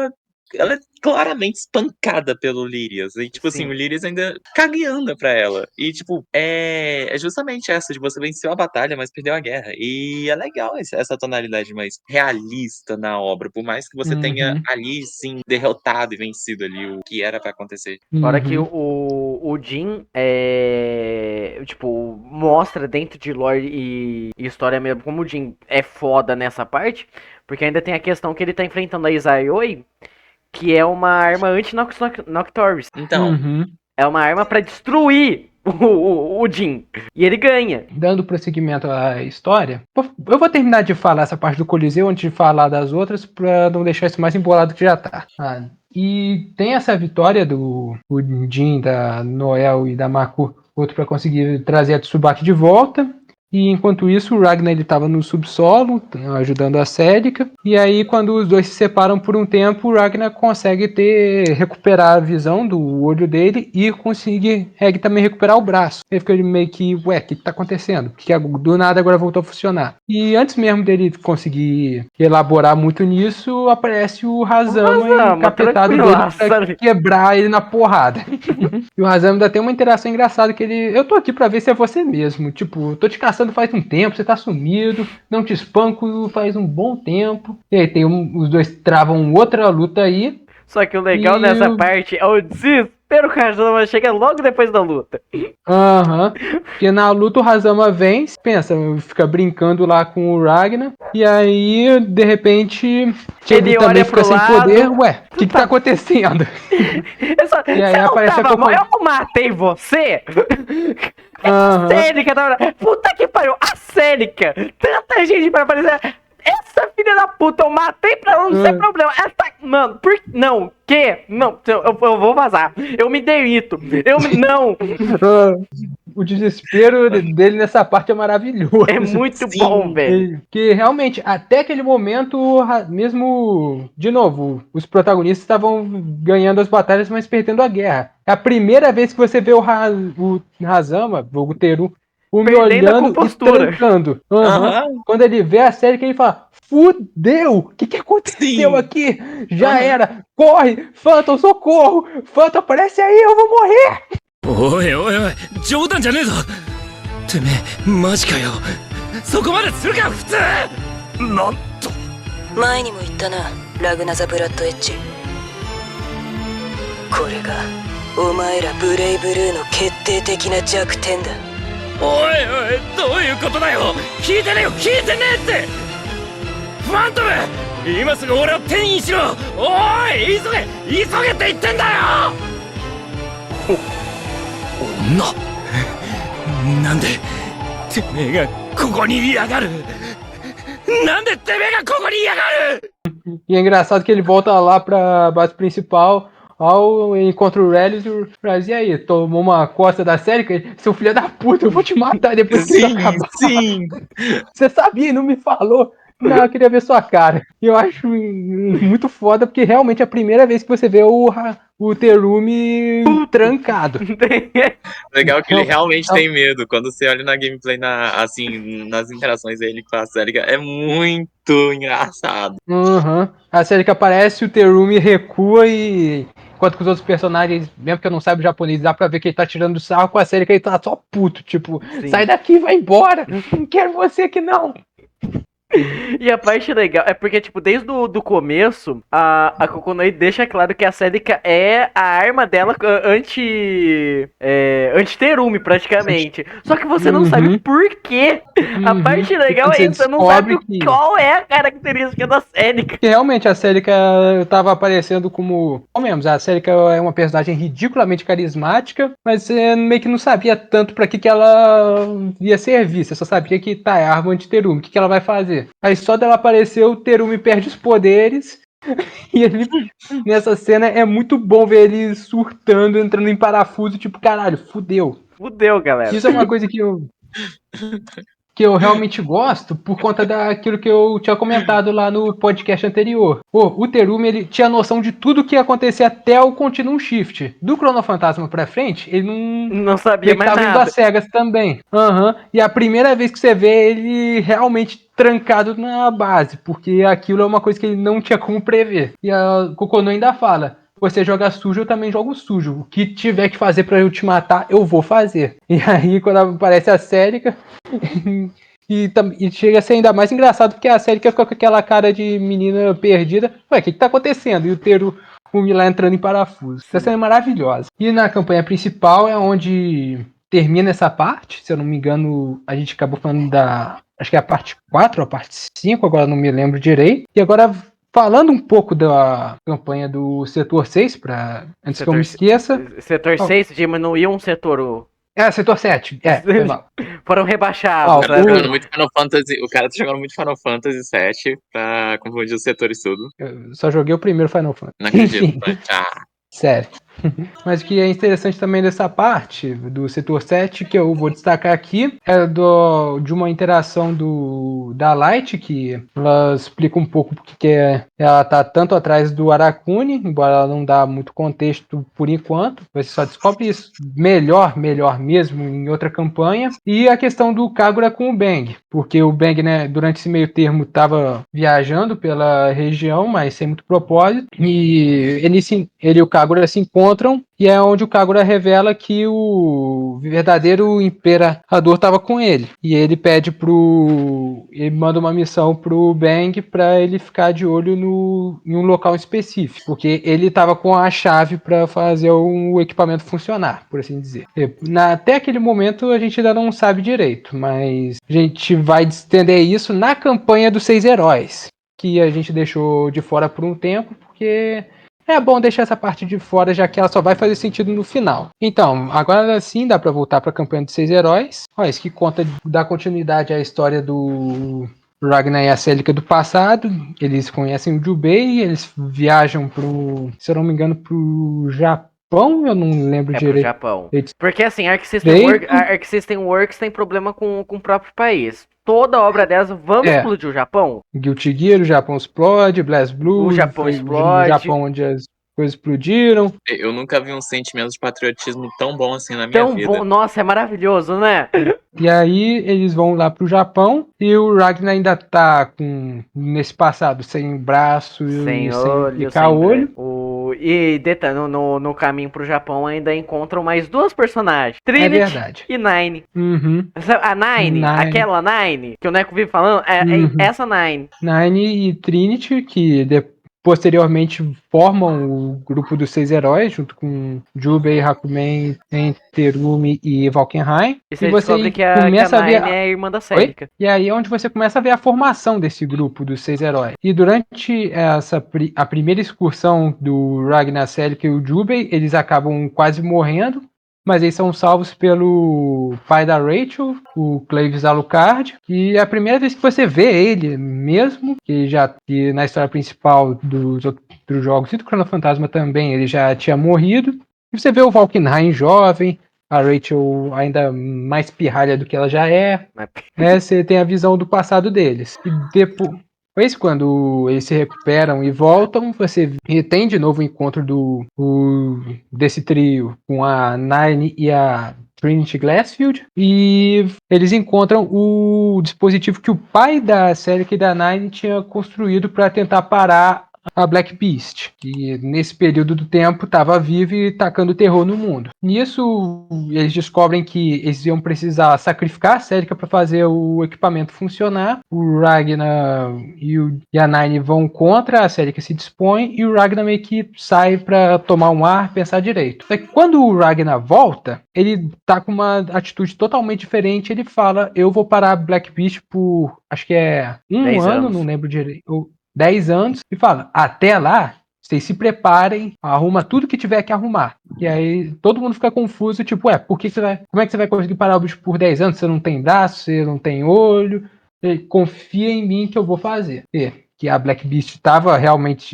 ela é claramente espancada pelo Lyrias. E, tipo assim, o Sim. Lyrias ainda cagueando pra ela. E, tipo, é justamente essa, de você venceu a batalha, mas perdeu a guerra. E é legal essa tonalidade mais realista na obra. Por mais que você tenha ali, sim, derrotado e vencido ali o que era pra acontecer. Fora que o Jin tipo, mostra dentro de lore e história mesmo como o Jin é foda nessa parte, porque ainda tem a questão que ele tá enfrentando a Izayoi, que é uma arma anti-Noctoris. Então, É uma arma pra destruir o Jin. E ele ganha. Dando prosseguimento à história, eu vou terminar de falar essa parte do Coliseu antes de falar das outras, para não deixar isso mais embolado que já tá. E tem essa vitória do Jin, da Noel e da Mako, outro para conseguir trazer a Tsubaki de volta. E enquanto isso, o Ragnar ele estava no subsolo, ajudando a Célica. E aí, quando os dois se separam por um tempo, o Ragnar consegue recuperar a visão do olho dele e consegue também recuperar o braço. Ele fica meio que, ué, o que tá acontecendo? Porque do nada agora voltou a funcionar. E antes mesmo dele conseguir elaborar muito nisso, aparece o Razama encapetado dele pra quebrar ele na porrada. E o Razama ainda tem uma interação engraçada que ele... Eu tô aqui pra ver se é você mesmo. Tipo, tô te caçando faz um tempo, você tá sumido, não te espanco faz um bom tempo. E aí os dois travam outra luta aí. Só que o legal nessa parte é o desespero desespero que o Hazama chega logo depois da luta. Aham. Porque na luta o Hazama vence, pensa, fica brincando lá com o Ragnar. E aí, de repente, Ele ele também olha fica pro sem lado. poder. Ué, o que tá acontecendo? E aí você não aparece a tava mal? Coco- Eu não matei você? Aham. Célica, puta que pariu, a Célica! Tanta gente pra aparecer. Essa filha da puta, eu matei pra ela, não ser problema. Essa. Mano, não, Não, eu vou vazar. Eu me demito. Não! O desespero dele nessa parte é maravilhoso. É muito Sim. bom, velho. Que realmente, até aquele momento, mesmo, de novo, os protagonistas estavam ganhando as batalhas, mas perdendo a guerra. É a primeira vez que você vê o Hazama, o Teru, me Perdendo a olhando e compostura. trancando. Aham. Quando ele vê a série, que ele fala: fudeu! O que aconteceu Sim. aqui? Já Aham. era! Corre! Phantom, socorro! Phantom, aparece aí, eu vou morrer! おいおいおい冗談じゃねえぞてめえマジかよそこまでするか普通なんと前にも言ったなラグナザ・ブラッドエッジこれがお前らブレイブルーの決定的な弱点だおいおいどういうことだよ聞いてねえよ聞いてねえってファントム今すぐ俺を転移しろおい急げって言ってんだよ女なんでてめえがここにいやがるなんでてめえがここにいやがる E é engraçado que ele volta lá pra base principal, ao encontra o Relius e o Relius, e aí, tomou uma costa da série, que seu filho da puta, eu vou te matar depois que isso acabar. Sim. Você sabia e não me falou. Não, eu queria ver sua cara. E eu acho muito foda, porque realmente é a primeira vez que você vê o Terumi trancado. Legal que ele realmente tem medo. Quando você olha na gameplay, assim, nas interações dele com a Célica, é muito engraçado. A série que aparece, o Terumi recua e... Enquanto que os outros personagens, mesmo que eu não saiba o japonês, dá pra ver que ele tá tirando sarro com a série que ele tá só puto. Tipo, Sim. sai daqui, vai embora. Não quero você aqui não. E a parte legal é porque, tipo, desde do começo, a Kokonoi deixa claro que a Célica é a arma dela anti-Terumi, praticamente. Só que você não sabe por quê. A parte legal é isso, você não sabe qual é a característica da Célica. Porque realmente a Célica tava aparecendo como... Ou mesmo, a Célica é uma personagem ridiculamente carismática, mas você meio que não sabia tanto pra que ela ia servir. Você só sabia que tá, é a arma anti-Terumi, o que ela vai fazer. Aí só dela aparecer, o Terumi perde os poderes. E ele, nessa cena, é muito bom ver ele surtando, entrando em parafuso, tipo, caralho, fudeu. Fudeu, galera. Isso é uma coisa que eu realmente gosto por conta daquilo que eu tinha comentado lá no podcast anterior. O Terumi, ele tinha noção de tudo que ia acontecer até o Continuum Shift. Do Chrono Fantasma pra frente, ele não sabia mais tava indo nada. às cegas também. E a primeira vez que você vê ele realmente trancado na base, porque aquilo é uma coisa que ele não tinha como prever. E a Kokono ainda fala: você joga sujo, eu também jogo sujo. O que tiver que fazer pra eu te matar, eu vou fazer. E aí, quando aparece a Célica, e chega a ser ainda mais engraçado, porque a Célica fica com aquela cara de menina perdida. Ué, o que tá acontecendo? E o Terumi lá entrando em parafuso. Essa cena é maravilhosa. E na campanha principal é onde termina essa parte. Se eu não me engano, a gente acabou falando acho que é a parte 4 ou a parte 5, agora não me lembro direito. E agora... Falando um pouco da campanha do Setor 6, antes que eu me esqueça. Setor 6 diminuiu um setor. Setor 7. Foi mal. Foram rebaixados. O cara tá jogando muito Final Fantasy, o cara tá jogando muito Final Fantasy 7 pra confundir os setores tudo. Eu só joguei o primeiro Final Fantasy. Não acredito. Sério. Mas o que é interessante também dessa parte do Setor 7, que eu vou destacar aqui, é de uma interação da Light, que ela explica um pouco porque ela tá tanto atrás do Arakuni, embora ela não dá muito contexto por enquanto. Você só descobre isso melhor mesmo em outra campanha. E a questão do Kagura com o Bang, porque o Bang, né, durante esse meio termo estava viajando pela região, mas sem muito propósito, e ele e o Kagura se encontram encontram e é onde o Kagura revela que o verdadeiro imperador estava com ele. E ele ele manda uma missão pro Bang para ele ficar de olho em um local específico, porque ele estava com a chave para fazer o equipamento funcionar, por assim dizer. Até aquele momento a gente ainda não sabe direito, mas a gente vai estender isso na campanha dos 6 heróis, que a gente deixou de fora por um tempo, porque é bom deixar essa parte de fora, já que ela só vai fazer sentido no final. Então, agora sim dá pra voltar pra campanha dos 6 heróis. Ó, isso que conta da continuidade à história do Ragnar e a Celica do passado. Eles conhecem o Jubei, eles viajam se eu não me engano, pro Japão, eu não lembro direito. Pro Japão. Porque assim, Arc System Works tem problema com o próprio país. Toda obra dessa, vamos explodir o Japão? Guilty Gear, o Japão explode, BlazBlue, o Japão explode. O Japão onde as coisas explodiram. Eu nunca vi um sentimento de patriotismo tão bom assim na minha vida. Bom, nossa, é maravilhoso, né? E aí eles vão lá pro Japão e o Ragnar ainda tá nesse passado, sem braço sem e olho, sem olho. E detalhe, no caminho pro Japão ainda encontram mais 2 personagens. Trinity e Nine. Uhum. A Nine, aquela Nine, que o Neco vive falando, é essa Nine. Nine e Trinity, que posteriormente formam o grupo dos 6 heróis, junto com Jubei, Hakumen, Terumi e Valkenheim. E você descobre que a Nine é a irmã da Celica. E aí é onde você começa a ver a formação desse grupo dos 6 heróis. E durante a primeira excursão do Ragnar, Celica e o Jubei, eles acabam quase morrendo, mas eles são salvos pelo pai da Rachel, o Claves Alucard, e é a primeira vez que você vê ele mesmo, que na história principal dos outros jogos e do Chrono Fantasma também, ele já tinha morrido. E você vê o Valkenheim jovem, a Rachel ainda mais pirralha do que ela já é. Você tem a visão do passado deles. E depois, quando eles se recuperam e voltam, você tem de novo o encontro desse trio com a Nine e a Trinity Glassfield, e eles encontram o dispositivo que o pai da Celica e da Nine tinha construído para tentar parar a Black Beast, que nesse período do tempo estava viva e tacando terror no mundo. Nisso, eles descobrem que eles iam precisar sacrificar a Celica para fazer o equipamento funcionar. O Ragnar e a Nine vão contra, a Celica se dispõe e o Ragnar meio que sai para tomar um ar, pensar direito. Só que quando o Ragnar volta, ele tá com uma atitude totalmente diferente. Ele fala: eu vou parar a Black Beast por, acho que é 1 ano, não lembro direito, 10 anos, e fala: até lá, vocês se preparem, arruma tudo que tiver que arrumar. E aí todo mundo fica confuso, tipo, como é que você vai conseguir parar o bicho por 10 anos? Você não tem braço, você não tem olho, confia em mim que eu vou fazer. Que a Black Beast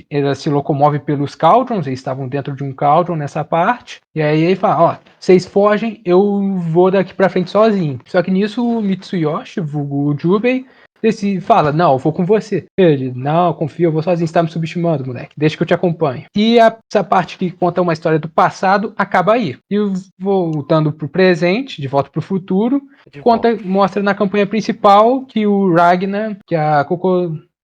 ela se locomove pelos Cauldrons, eles estavam dentro de um Cauldron nessa parte, e aí ele fala: vocês fogem, eu vou daqui pra frente sozinho. Só que nisso o Mitsuyoshi, vulgo Jubei, ele fala: não, eu vou com você. Ele: não, confia, eu vou sozinho, você tá me subestimando, moleque, deixa que eu te acompanho. E essa parte que conta uma história do passado acaba aí. E voltando pro presente, de volta pro futuro, mostra na campanha principal que o Ragnar, que a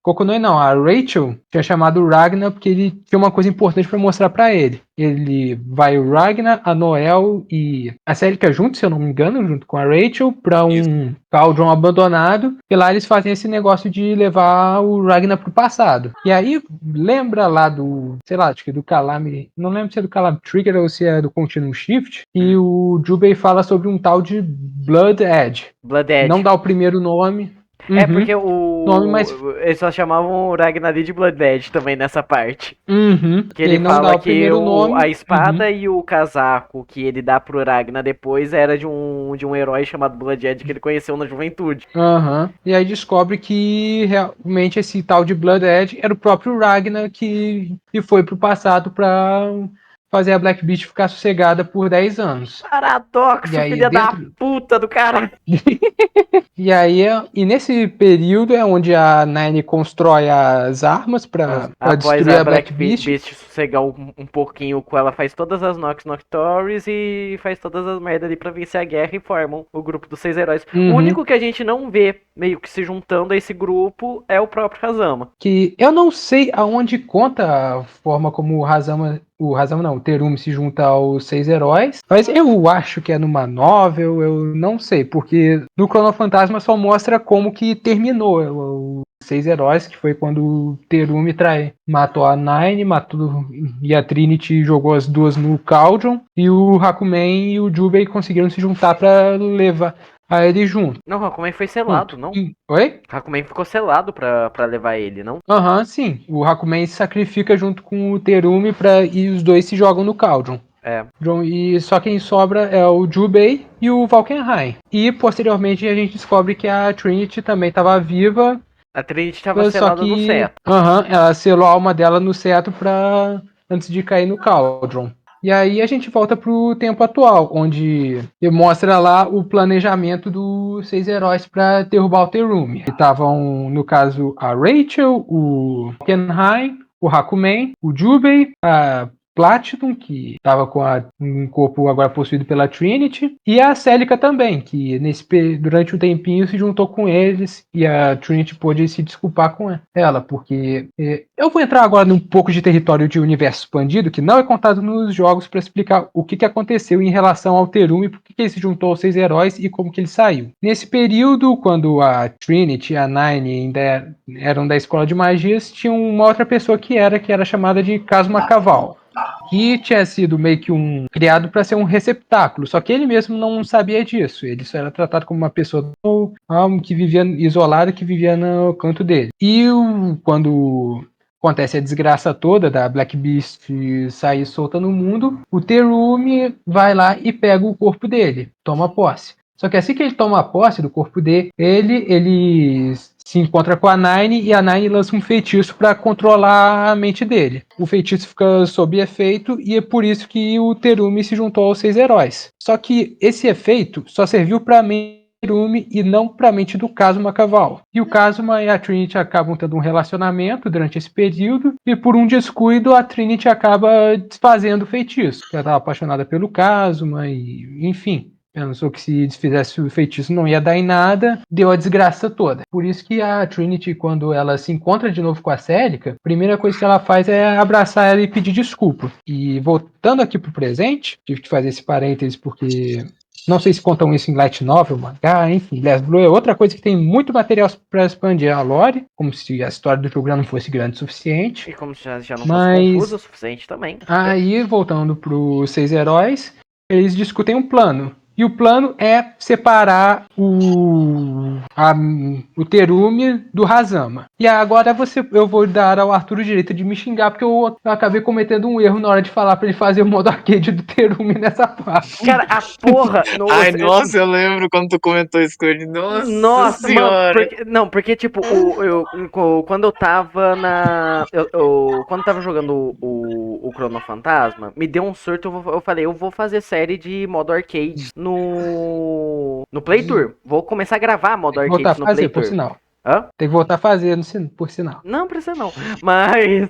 a Rachel tinha chamado o Ragnar porque ele tinha uma coisa importante para mostrar para ele. Ele vai o Ragnar, a Noel e a Celica juntos, se eu não me engano, junto com a Rachel, para um Cauldron abandonado. E lá eles fazem esse negócio de levar o Ragnar pro passado. E aí, lembra lá acho que do Calamity, não lembro se é do Calamity Trigger ou se é do Continuum Shift, e o Jubei fala sobre um tal de Blood Edge. Não dá o primeiro nome. É porque eles só chamavam o Ragnar de Blooded também nessa parte. Que ele fala que a espada e o casaco que ele dá pro Ragnar depois era de um herói chamado Blooded que ele conheceu na juventude. E aí descobre que realmente esse tal de Blooded era o próprio Ragnar que foi pro passado pra fazer a Black Beast ficar sossegada por 10 anos. Paradoxo, filha da puta do cara. E nesse período é onde a Nine constrói as armas pra destruir a Black Beast. Sossegar um pouquinho com ela, faz todas as Noctories e faz todas as merdas ali pra vencer a guerra e formam o grupo dos 6 heróis. O único que a gente não vê meio que se juntando a esse grupo é o próprio Hazama. Que eu não sei aonde conta a forma como o Hazama o Hazama não, o Terumi se junta aos 6 heróis. Mas eu acho que é numa novel, eu não sei, porque no Cronofantasma só mostra como que terminou os 6 heróis, que foi quando o Terumi matou a Nine, e a Trinity jogou as duas no Cauldron, e o Hakumen e o Jubei conseguiram se juntar pra levar a ele junto. Não, o Hakumen foi selado, não? Oi? O Hakumen ficou selado pra levar ele, não? Aham, sim. O Hakumen se sacrifica junto com o Terumi e os dois se jogam no Cauldron. É. E só quem sobra é o Jubei e o Valkenheim. E posteriormente a gente descobre que a Trinity também estava viva. A Trinity estava selada no cetro. Ela selou a alma dela no cetro antes de cair no Cauldron. E aí a gente volta pro tempo atual, onde mostra lá o planejamento dos 6 heróis para derrubar o Terumi. Que estavam, no caso, a Rachel, o Valkenheim, o Hakumen, o Jubei, a Platinum, que estava com um corpo agora possuído pela Trinity, e a Celica também, que durante um tempinho se juntou com eles, e a Trinity pôde se desculpar com ela, porque eu vou entrar agora num pouco de território de universo expandido, que não é contado nos jogos, para explicar o que aconteceu em relação ao Terumi, por que ele se juntou aos 6 heróis e como que ele saiu. Nesse período, quando a Trinity e a Nine ainda eram da Escola de Magias, tinha uma outra pessoa que era chamada de Kazuma Kaval, que tinha sido meio que criado para ser um receptáculo, só que ele mesmo não sabia disso. Ele só era tratado como uma pessoa que vivia isolada, que vivia no canto dele. E quando acontece a desgraça toda da Black Beast sair solta no mundo, o Terumi vai lá e pega o corpo dele, toma posse. Só que assim que ele toma posse do corpo dele, ele se encontra com a Nine e a Nine lança um feitiço para controlar a mente dele. O feitiço fica sob efeito e é por isso que o Terumi se juntou aos 6 heróis. Só que esse efeito só serviu para a mente do Terumi e não para a mente do Kazuma Kaval. E o Kazuma e a Trinity acabam tendo um relacionamento durante esse período e por um descuido a Trinity acaba desfazendo o feitiço. Ela estava apaixonada pelo Kazuma e enfim. Pensou que se desfizesse o feitiço não ia dar em nada, deu a desgraça toda. Por isso que a Trinity, quando ela se encontra de novo com a Celica, a primeira coisa que ela faz é abraçar ela e pedir desculpa. E voltando aqui pro presente, tive que fazer esse parênteses porque não sei se contam isso em Light Novel, mangá, enfim, BlazBlue é outra coisa que tem muito material para expandir a lore, como se a história do jogo já não fosse grande o suficiente. E como se já não fosse confuso o suficiente também. Aí, voltando pros 6 heróis, eles discutem um plano. E o plano é separar o Terumi do Hazama. E agora eu vou dar ao Arthur o direito de me xingar, porque eu acabei cometendo um erro na hora de falar pra ele fazer o modo arcade do Terumi nessa parte. Cara, a porra... Ai, nossa, eu lembro quando tu comentou isso com ele. Nossa senhora. Porque tipo, quando eu tava quando eu tava jogando o Cronofantasma, me deu um surto, eu falei, eu vou fazer série de modo arcade no Playtour. Vou começar a gravar modo arcade voltar no a fazer, Playtour. por sinal. Hã? Tem que voltar a fazer, por sinal. Não precisa não. Mas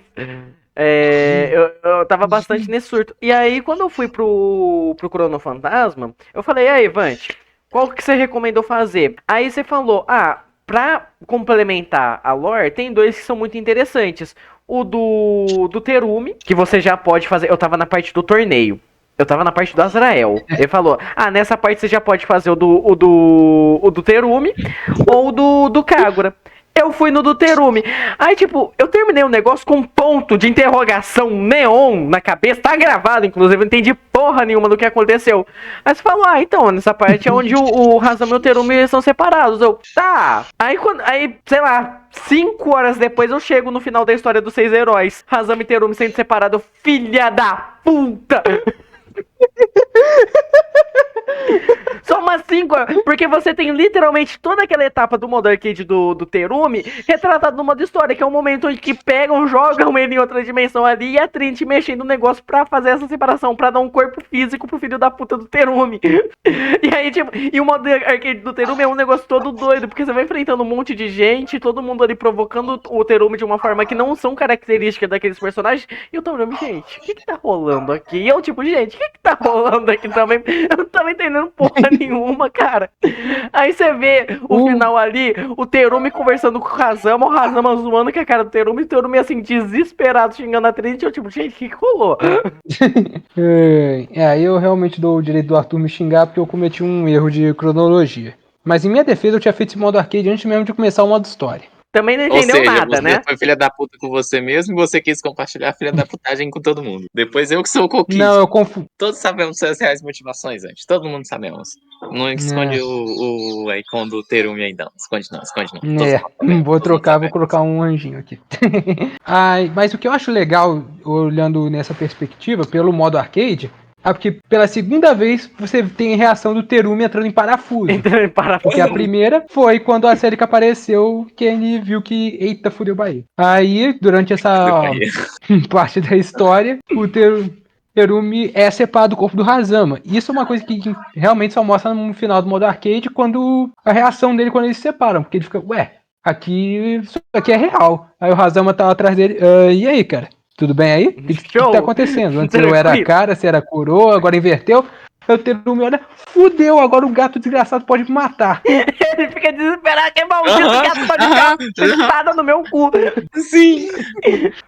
eu tava bastante nesse surto. E aí, quando eu fui pro Cronofantasma, eu falei, aí, Vante, qual que você recomendou fazer? Aí você falou, pra complementar a lore, tem 2 que são muito interessantes. O do Terumi, que você já pode fazer. Eu tava na parte do torneio. Eu tava na parte do Azrael. Ele falou, nessa parte você já pode fazer o do Terumi ou do Kagura. Eu fui no do Terumi. Aí, tipo, eu terminei o negócio com um ponto de interrogação neon na cabeça. Tá gravado, inclusive. Eu não entendi porra nenhuma do que aconteceu. Aí você falou, então, nessa parte é onde o Hazama e o Terumi são separados. Eu, tá. Aí, sei lá, 5 horas depois eu chego no final da história dos 6 heróis. Hazama e Terumi sendo separados. Filha da puta! Só umas 5 horas, porque você tem literalmente toda aquela etapa do modo arcade do Terumi retratado no modo história, que é um momento onde que pegam, jogam ele em outra dimensão ali e a Trinity mexendo no negócio pra fazer essa separação, pra dar um corpo físico pro filho da puta do Terumi. E aí, tipo, e o modo arcade do Terumi é um negócio todo doido, porque você vai enfrentando um monte de gente, todo mundo ali provocando o Terumi de uma forma que não são características daqueles personagens, e eu tô olhando, gente, o que tá rolando aqui? E eu, tipo, gente, o que tá rolando aqui também? Eu não tava entendendo entendendo porra nenhuma, cara. Aí você vê o final ali, o Terumi conversando com o Hazama zoando que a cara do Terumi, o Terumi assim, desesperado, xingando a Trinity, eu tipo, gente, o que rolou? Aí eu realmente dou o direito do Arthur me xingar porque eu cometi um erro de cronologia. Mas em minha defesa eu tinha feito esse modo arcade antes mesmo de começar o modo história. Também não Ou entendeu seja, nada, você né? foi filha da puta com você mesmo e você quis compartilhar a filha da putagem com todo mundo. Depois eu que sou o coquinho. Não, eu confundo. Todos sabemos suas reais motivações antes. Todo mundo sabemos. Não esconde o icon do Terumi aí, não. Esconde não. Todos nós sabemos, Vou todos nós trocar, vou sabemos. colocar um anjinho aqui. Ai, mas o que eu acho legal, olhando nessa perspectiva, pelo modo arcade, é porque pela segunda vez você tem a reação do Terumi entrando em parafuso. Entrando em parafuso. Porque a primeira foi quando a Celica apareceu, que ele viu que, eita, fudeu o Bahia. Aí, durante essa parte da história, o Terumi é separado do corpo do Hazama. Isso é uma coisa que realmente só mostra no final do modo arcade, quando a reação dele quando eles se separam. Porque ele fica, ué, isso aqui é real. Aí o Hazama tá atrás dele, e aí, cara? Tudo bem aí? O que tá acontecendo? Antes eu era a cara, você era a coroa, agora inverteu. Eu Terumi olha, fudeu, agora o gato desgraçado pode me matar. Ele fica desesperado, que maldito gato pode dar uma espada no meu cu. Sim.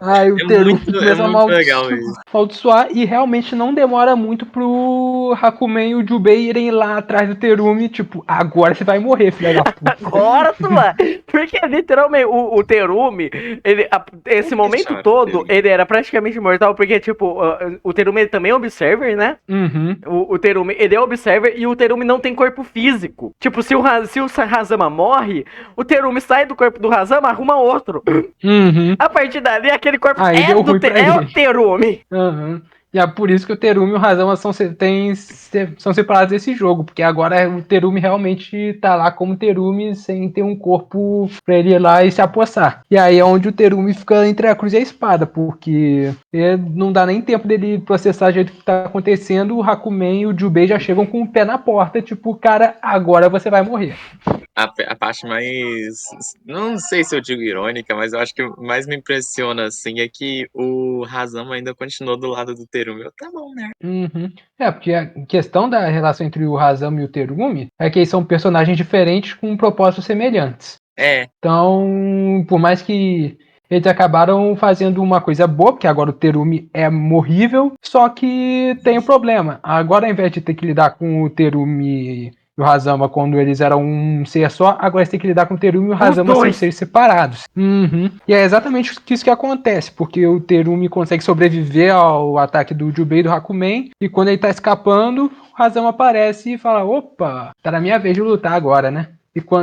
Aí o Terumi começa a legal isso. amaldiçoar e realmente não demora muito pro Hakumen e o Jubei irem lá atrás do Terumi, tipo, agora você vai morrer, filha da puta. Agora tu vai. Porque literalmente o Terumi, esse momento todo, ele era praticamente imortal, porque tipo, o Terumi também é observer, né? Uhum. O Terumi, ele é observer e o Terumi não tem corpo físico. Tipo, se o Hazama morre, o Terumi sai do corpo do Hazama, arruma outro. Uhum. A partir dali, aquele corpo Aí deu ruim pra ele. o Terumi. Uhum. E é por isso que o Terumi e o Hazama são separados desse jogo, porque agora o Terumi realmente tá lá como Terumi, sem ter um corpo pra ele ir lá e se apossar. E aí é onde o Terumi fica entre a cruz e a espada, porque não dá nem tempo dele processar o jeito que tá acontecendo, o Hakumen e o Jubei já chegam com o pé na porta, tipo, cara, agora você vai morrer. A parte mais, não sei se eu digo irônica, mas eu acho que mais me impressiona, assim, é que o Hazama ainda continuou do lado do Terumi. Tá bom, né? Uhum. Porque a questão da relação entre o Hazama e o Terumi é que eles são personagens diferentes com propósitos semelhantes. Então, por mais que eles acabaram fazendo uma coisa boa, porque agora o Terumi é morrível, só que tem um problema. Agora, ao invés de ter que lidar com o Terumi e o Hazama quando eles eram um ser só, agora eles têm que lidar com o Terumi e o Hazama são seres separados. Uhum. E é exatamente isso que acontece, porque o Terumi consegue sobreviver ao ataque do Jubei e do Hakumen, e quando ele tá escapando, o Hazama aparece e fala, opa, tá na minha vez de lutar agora, né?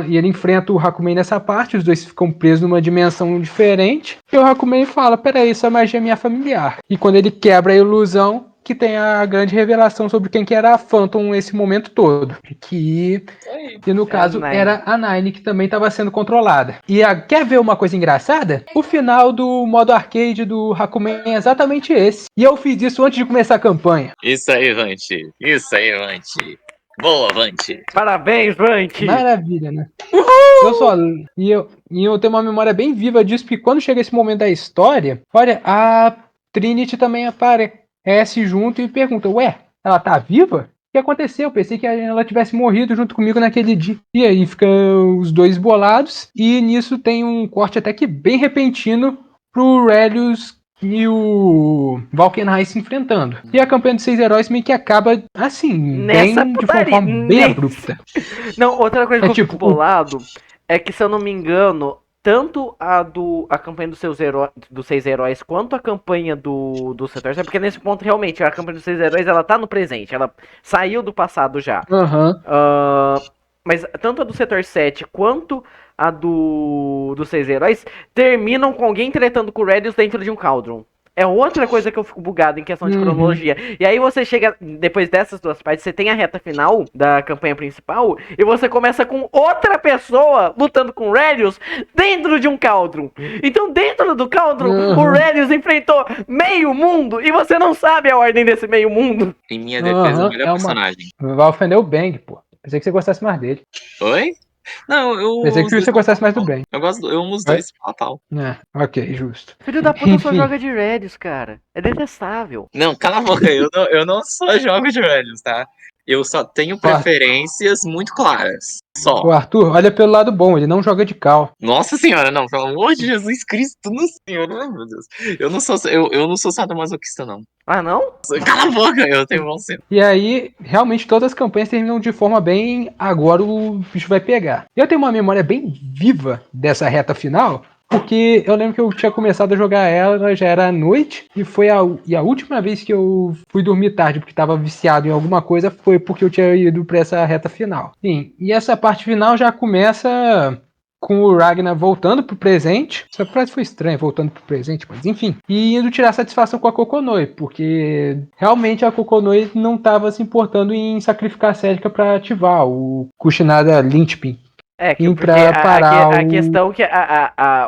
E ele enfrenta o Hakumen nessa parte, os dois ficam presos numa dimensão diferente, e o Hakumen fala, peraí, essa magia é minha familiar. E quando ele quebra a ilusão, que tem a grande revelação sobre quem que era a Phantom nesse momento todo. Que no caso era a Nine, que também estava sendo controlada. E quer ver uma coisa engraçada? O final do modo arcade do Hakumen é exatamente esse. E eu fiz isso antes de começar a campanha. Isso aí, Vante. Boa, Vante. Parabéns, Vante. Maravilha, né? Eu tenho uma memória bem viva disso, porque quando chega esse momento da história, olha, a Trinity também aparece junto e pergunta, ué, ela tá viva? O que aconteceu? Eu pensei que ela tivesse morrido junto comigo naquele dia. E aí ficam os dois bolados, e nisso tem um corte até que bem repentino pro Relius e o Valkenheim se enfrentando. E a campanha dos 6 heróis meio que acaba assim, de uma forma bem abrupta. Não, outra coisa que eu fico bolado é que, se eu não me engano, tanto a campanha dos 6 heróis quanto a campanha do setor 7, porque nesse ponto realmente a campanha dos 6 heróis ela tá no presente, ela saiu do passado já. Mas tanto a do setor 7 quanto a dos 6 heróis terminam com alguém tretando com o Radius dentro de um Cauldron. É outra coisa que eu fico bugado em questão de cronologia. E aí você chega, depois dessas duas partes, você tem a reta final da campanha principal, e você começa com outra pessoa lutando com o Relius dentro de um Cauldron. Então dentro do Cauldron, o Relius enfrentou meio mundo, e você não sabe a ordem desse meio mundo. Em minha defesa, o melhor personagem. Vai ofender o Bang, pô. Pensei que você gostasse mais dele. Oi? Não, eu... Pensei que você gostasse mais do Bang. Eu amo os dois, tal. Ok, justo. Filho da puta só joga de Relius, cara. É detestável. Não, cala a boca, eu não só jogo de Relius, tá? Eu só tenho preferências muito claras. O Só. Arthur, olha pelo lado bom, ele não joga de cal. Nossa senhora, não, pelo amor de Jesus Cristo, não senhor, ai, meu Deus. Eu não sou sadomasoquista, não. Ah, não? Cala a boca, eu tenho bom senso. E aí, realmente, todas as campanhas terminam de forma bem. Agora o bicho vai pegar. Eu tenho uma memória bem viva dessa reta final. Porque eu lembro que eu tinha começado a jogar ela, já era à noite, e foi a última vez que eu fui dormir tarde, porque estava viciado em alguma coisa, foi porque eu tinha ido para essa reta final. Sim, e essa parte final já começa com o Ragnar voltando pro presente. Essa frase foi estranha, voltando pro presente, mas enfim. E indo tirar satisfação com a Kokonoi, porque realmente a Kokonoi não estava se importando em sacrificar a Célica para ativar o Kushinada Linchpin. É, que, Sim, porque pra parar a o- questão que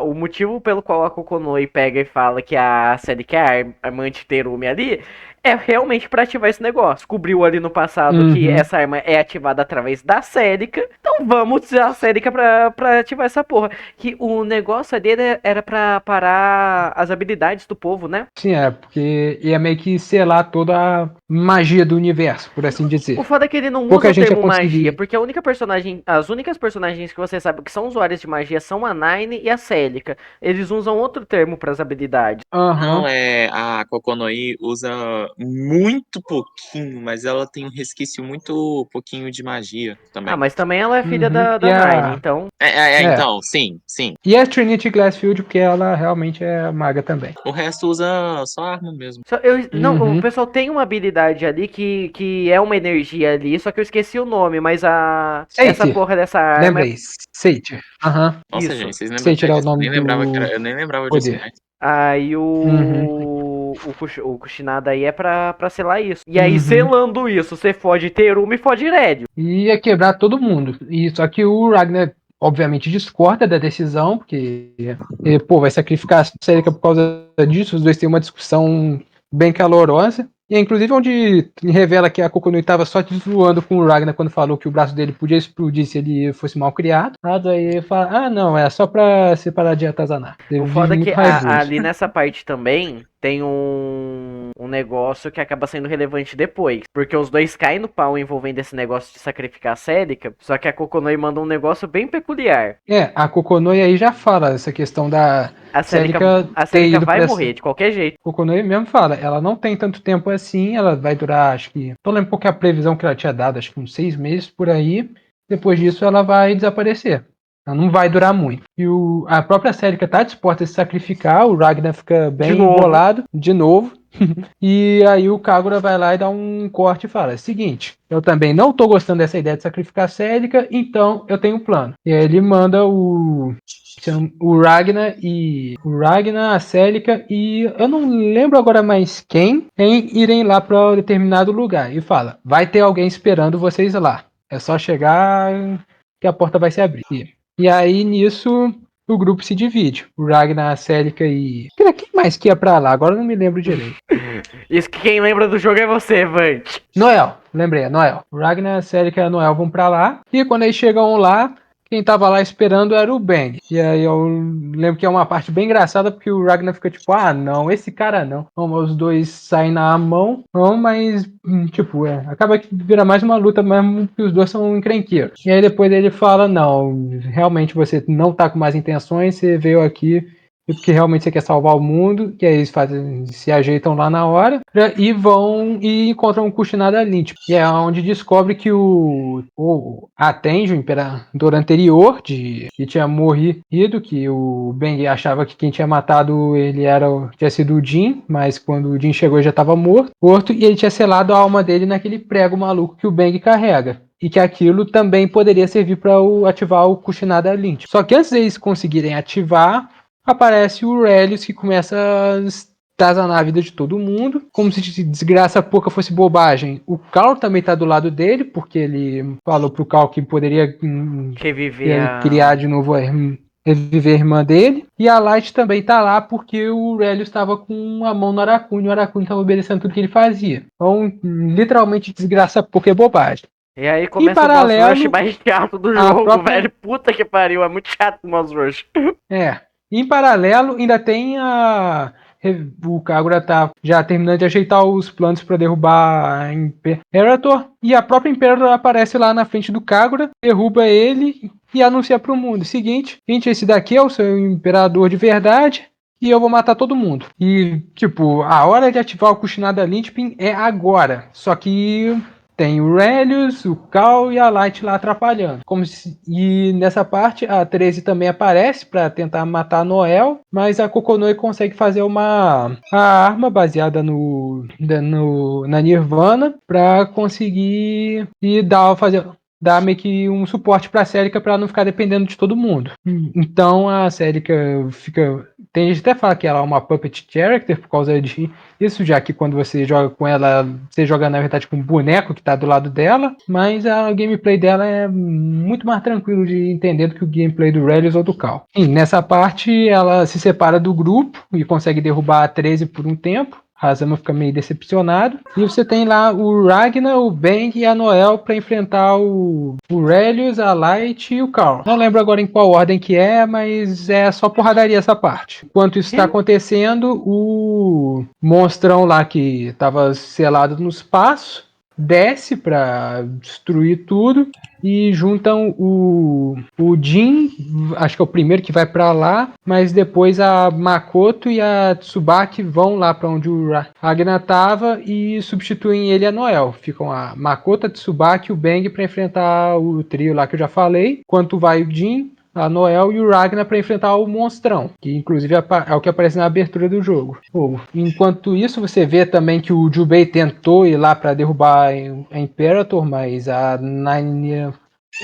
o motivo pelo qual a Kokonoi pega e fala que a Celica é a arma anti-Terumi ali é realmente pra ativar esse negócio. Descobriu ali no passado que Uhum. essa arma é ativada através da Celica, então vamos usar a Celica pra ativar essa porra. Que o negócio dele era pra parar as habilidades do povo, né? Sim, porque ia meio que selar toda a magia do universo, por assim O dizer. foda é que ele não Pouca usa o gente ia termo magia, conseguir. porque as únicas personagens que você sabe que são usuários de magia são a Nine e a Celica. Eles usam outro termo pras habilidades. Aham. Não, a Kokonoi usa muito pouquinho, mas ela tem um resquício muito pouquinho de magia Ah, também. mas também ela é filha Uhum. da Nine, então. É. Então, sim, sim. E a Trinity Glassfield, porque ela realmente é maga também. O resto usa só arma mesmo. Não, o Uhum. pessoal tem uma habilidade ali que é uma energia ali, só que eu esqueci o nome, mas essa Sage. porra dessa arma Lembrei. Sage. Aham. Nossa, isso. gente, vocês lembram Sage até era o disso? nome do Eu nem lembrava disso poder. mais. Aí Uhum. o Kushinada aí é pra selar isso. E aí, Uhum. selando isso, você fode Terumi e fode Rédio. E ia quebrar todo mundo. E só que o Ragnar, obviamente, discorda da decisão, porque ele, pô, vai sacrificar a Celica por causa disso. Os dois têm uma discussão bem calorosa. E é inclusive onde revela que a Kokonoi estava só zoando com o Ragnar quando falou que o braço dele podia explodir se ele fosse mal criado. Daí ele fala, ah, não, é só pra separar de atazanar. Ele O vive foda é que muito raivoso. ali nessa parte também tem um negócio que acaba sendo relevante depois. Porque os dois caem no pau envolvendo esse negócio de sacrificar a Celica. Só que a Kokonoi manda um negócio bem peculiar. É, a Kokonoi aí já fala essa questão da A Celica ter Celica ido vai pra essa... morrer de qualquer jeito. O Kokonoi mesmo fala, ela não tem tanto tempo assim, ela vai durar, acho que. Tô lembrando qual que é a previsão que ela tinha dado, acho que uns 6 meses por aí. Depois disso ela vai desaparecer. Ela não vai durar muito. E a própria Celica tá disposta a se sacrificar, o Ragnar fica De bem novo. bolado, de novo. E aí o Kagura vai lá e dá um corte e fala: seguinte, eu também não tô gostando dessa ideia de sacrificar a Celica, então eu tenho um plano. E aí ele manda o Ragnar, a Celica e eu não lembro agora mais quem irem lá para determinado lugar e fala: vai ter alguém esperando vocês lá. É só chegar que a porta vai se abrir. E aí nisso o grupo se divide. O Ragnar, a Celica e quem mais que ia pra lá? Agora eu não me lembro direito. Isso que quem lembra do jogo é você, Vant. Noel, lembrei, é Noel. O Ragnar, a Celica e a Noel vão pra lá. E quando eles chegam lá, quem tava lá esperando era o Bang. E aí eu lembro que é uma parte bem engraçada, porque o Ragnar fica tipo, ah, não, esse cara não. Os dois saem na mão, não, mas, tipo, acaba que vira mais uma luta mesmo, que os dois são encrenqueiros. E aí depois ele fala, não, realmente você não tá com mais intenções, você veio aqui porque realmente você quer salvar o mundo, que aí eles se ajeitam lá na hora, e vão e encontram um Kushinada Lynch. E é onde descobre que o Atenjo, o imperador anterior, que tinha morrido, que o Bang achava que quem tinha matado ele tinha sido o Jin, mas quando o Jin chegou ele já estava morto, e ele tinha selado a alma dele naquele prego maluco que o Bang carrega. E que aquilo também poderia servir para ativar o Kushinada Lynch. Só que antes deles conseguirem ativar, aparece o Relius que começa a estazanar a vida de todo mundo, como se desgraça pouca fosse bobagem. O Cal também tá do lado dele, porque ele falou pro Cal que poderia criar de novo reviver a irmã dele. E a Light também tá lá porque o Relius estava com a mão no Aracune e o Aracune estava obedecendo tudo que ele fazia. Então, literalmente desgraça pouca é bobagem. E aí começa o boss rush mais chato do jogo, velho. Puta que pariu, é muito chato o boss rush. Em paralelo, ainda tem a o Kagura tá já terminando de ajeitar os planos para derrubar a Imperator. E a própria Imperator aparece lá na frente do Kagura, derruba ele e anuncia pro mundo. Seguinte, gente, esse daqui é o seu imperador de verdade. E eu vou matar todo mundo. E, tipo, a hora de ativar o Kushinada Linchpin é agora. Só que tem o Relius, o Cal e a Light lá atrapalhando. E nessa parte a 13 também aparece para tentar matar a Noel, mas a Kokonoi consegue fazer a arma baseada na Nirvana para conseguir dar meio que um suporte pra Celica pra ela não ficar dependendo de todo mundo. Então a Celica fica... Tem gente que até fala que ela é uma puppet character por causa disso, já que quando você joga com ela, você joga na verdade com um boneco que tá do lado dela, mas o gameplay dela é muito mais tranquilo de entender do que o gameplay do Relius ou do Cal. E nessa parte ela se separa do grupo e consegue derrubar a 13 por um tempo. Hazama fica meio decepcionado. E você tem lá o Ragnar, o Bang e a Noel para enfrentar o Relius, a Light e o Carl. Não lembro agora em qual ordem que é, mas é só porradaria essa parte. Enquanto isso está acontecendo, o monstrão lá que estava selado no espaço desce para destruir tudo e juntam o Jin, acho que é o primeiro que vai para lá, mas depois a Makoto e a Tsubaki vão lá para onde o Ragnar tava e substituem ele a Noel. Ficam a Makoto, a Tsubaki e o Bang para enfrentar o trio lá que eu já falei, enquanto vai o Jin, a Noel e o Ragnar para enfrentar o monstrão, que inclusive é o que aparece na abertura do jogo. Enquanto isso, você vê também que o Jubei tentou ir lá para derrubar a Imperator, mas a Nine,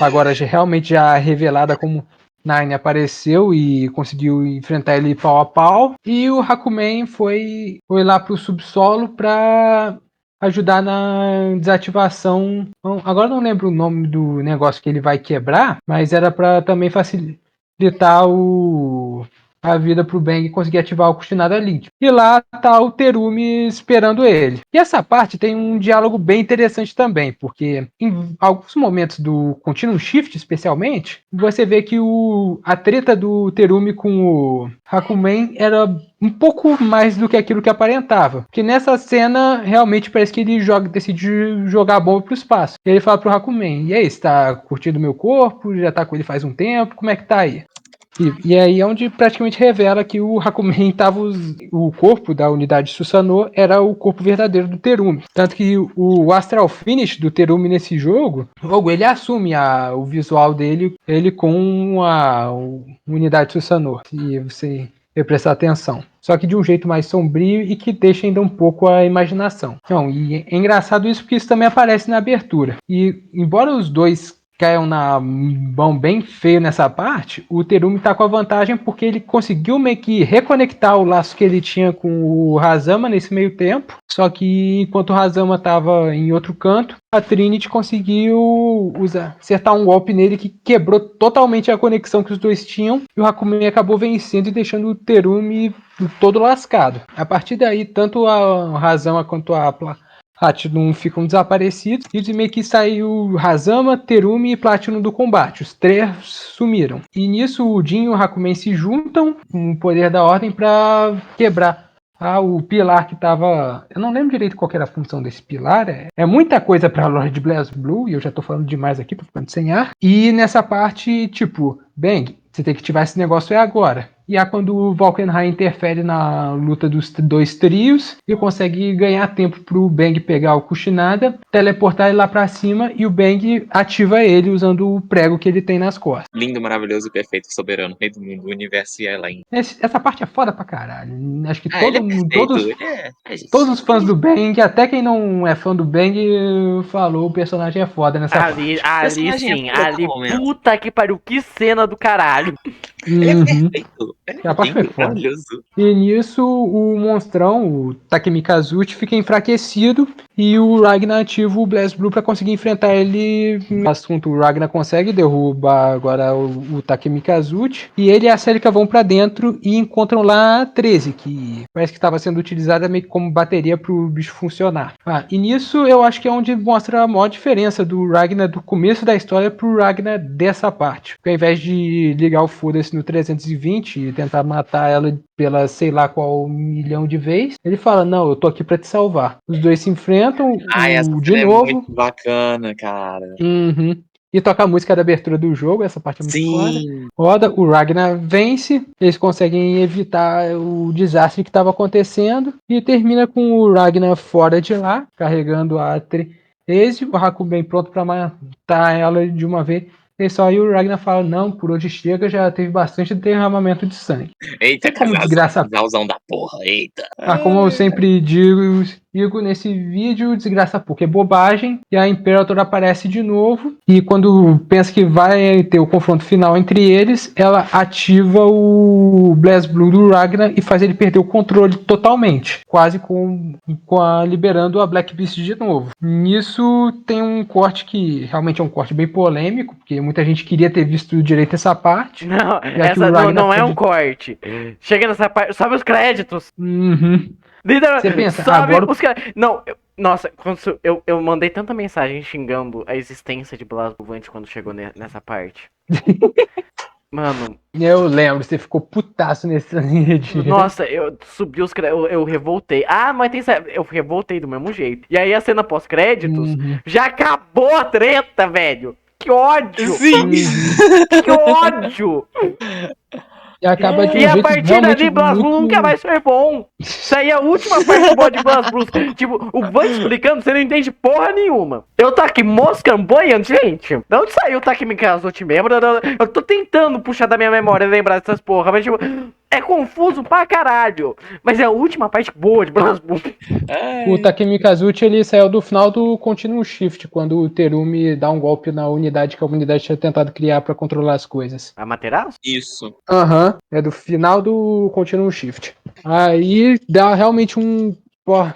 agora realmente já revelada como Nine, apareceu e conseguiu enfrentar ele pau a pau. E o Hakumen foi lá para o subsolo para ajudar na desativação. Agora não lembro o nome do negócio que ele vai quebrar, mas era para também facilitar a vida pro Bang conseguir ativar o Kushinada Link. E lá tá o Terumi esperando ele. E essa parte tem um diálogo bem interessante também, porque em alguns momentos do Continuum Shift, especialmente, você vê que a treta do Terumi com o Hakumen era um pouco mais do que aquilo que aparentava. Porque nessa cena, realmente parece que ele decide jogar a bomba pro espaço. E ele fala pro Hakumen, e aí, você tá curtindo meu corpo? Já tá com ele faz um tempo? Como é que tá aí? E aí é onde praticamente revela que o Hakumen tava... O corpo da unidade Susanoo era o corpo verdadeiro do Terumi. Tanto que o Astral Finish do Terumi nesse jogo, logo ele assume o visual dele, ele com a unidade Susanoo. Se você prestar atenção. Só que de um jeito mais sombrio e que deixa ainda um pouco a imaginação. Então, e é engraçado isso porque isso também aparece na abertura. E embora os dois caiam na mão bem feio nessa parte, o Terumi tá com a vantagem porque ele conseguiu meio que reconectar o laço que ele tinha com o Hazama nesse meio tempo, só que enquanto o Hazama tava em outro canto, a Trinity conseguiu acertar um golpe nele que quebrou totalmente a conexão que os dois tinham, e o Hakumen acabou vencendo e deixando o Terumi todo lascado. A partir daí, tanto a Hazama quanto a Platinum ficam desaparecidos e meio que saiu Hazama, Terumi e Platinum do combate. Os três sumiram. E nisso o Jin e o Hakumen se juntam com o poder da ordem para quebrar o pilar que tava... Eu não lembro direito qual era a função desse pilar. É muita coisa pra Lord BlazBlue e eu já tô falando demais aqui, tô ficando sem ar. E nessa parte, tipo, Bang, você tem que ativar esse negócio agora. E é quando o Valkenheim interfere na luta dos dois trios e consegue ganhar tempo pro Bang pegar o Kushinada, teleportar ele lá pra cima e o Bang ativa ele usando o prego que ele tem nas costas. Lindo, maravilhoso, perfeito, soberano, rei do mundo, universo e Elaine. Essa parte é foda pra caralho. Acho que todos os fãs do Bang, até quem não é fã do Bang, falou o personagem é foda nessa ali, parte. Ali sim, ali, puta que pariu, que cena do caralho. Ele é perfeito. A parte foi foda. E nisso o monstrão, o Takemi Kazuchi, fica enfraquecido e o Ragnar ativa o BlazBlue pra conseguir enfrentar ele. No assunto, o Ragnar consegue derrubar agora o Takemi Kazuchi, e ele e a Celica vão pra dentro e encontram lá a 13, que parece que estava sendo utilizada meio que como bateria pro bicho funcionar. E nisso eu acho que é onde mostra a maior diferença do Ragnar do começo da história pro Ragnar dessa parte. Porque ao invés de ligar o foda-se no 320 e tentar matar ela pela sei lá qual milhão de vezes, ele fala, não, eu tô aqui pra te salvar. Os dois se enfrentam Essa de cena é novo. muito bacana, cara. Uhum. E toca a música da abertura do jogo, essa parte é muito foda. Sim. Roda, o Ragnar vence, eles conseguem evitar o desastre que estava acontecendo e termina com o Ragnar fora de lá, carregando a 13, o Hakuben pronto para matar ela de uma vez. E só aí o Ragnar fala, não, por hoje chega, já teve bastante derramamento de sangue. Eita, Como desgraça. casalzão da porra, eita. Como eu sempre digo nesse vídeo, desgraça pouco é bobagem, e a Imperator aparece de novo, e quando pensa que vai ter o confronto final entre eles, ela ativa o BlazBlue do Ragnar e faz ele perder o controle totalmente, quase liberando a Black Beast de novo. Nisso tem um corte que realmente é um corte bem polêmico, porque muita gente queria ter visto direito essa parte. Não, Já que o essa Ragnar não é pode- um corte. Chega nessa parte, sobe os créditos. Uhum. Literalmente, Você pensa, sobe agora- os créditos. Não, nossa, eu mandei tanta mensagem xingando a existência de BlazBlue quando chegou nessa parte. Mano, Eu lembro, você ficou putaço nesse rede. nossa, eu subi os créditos, eu revoltei. Mas eu revoltei do mesmo jeito. E aí a cena pós-créditos, Uhum. já acabou a treta, velho. Que ódio! Sim. Que ódio! E acaba de um E a jeito partir realmente dali, BlazBlue muito... nunca mais foi bom. Isso aí é a última parte boa de BlazBlue. Tipo, o Van explicando, você não entende porra nenhuma. Eu tô aqui moscamboiando, gente. De onde saiu o Takemi Kazuchi mesmo? Eu tô tentando puxar da minha memória lembrar dessas porra, mas tipo, é confuso pra caralho. Mas é a última parte boa de BlazBlue. O Takemi Kazuchi, ele saiu do final do Continuum Shift, quando o Terumi dá um golpe na unidade que a unidade tinha tentado criar pra controlar as coisas. A Materaço? Isso. Aham, é do final do Continuum Shift. Aí dá realmente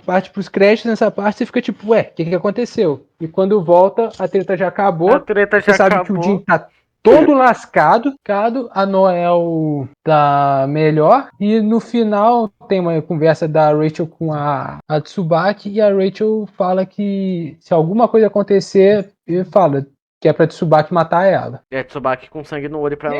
parte pros créditos nessa parte, você fica tipo, ué, o que aconteceu? E quando volta, a treta já acabou. A treta Você já sabe acabou. que o Jin tá todo lascado, a Noel tá melhor, e no final tem uma conversa da Rachel com a Tsubaki, e a Rachel fala que se alguma coisa acontecer, ele fala que é pra Tsubaki matar ela. É Tsubaki com sangue no olho pra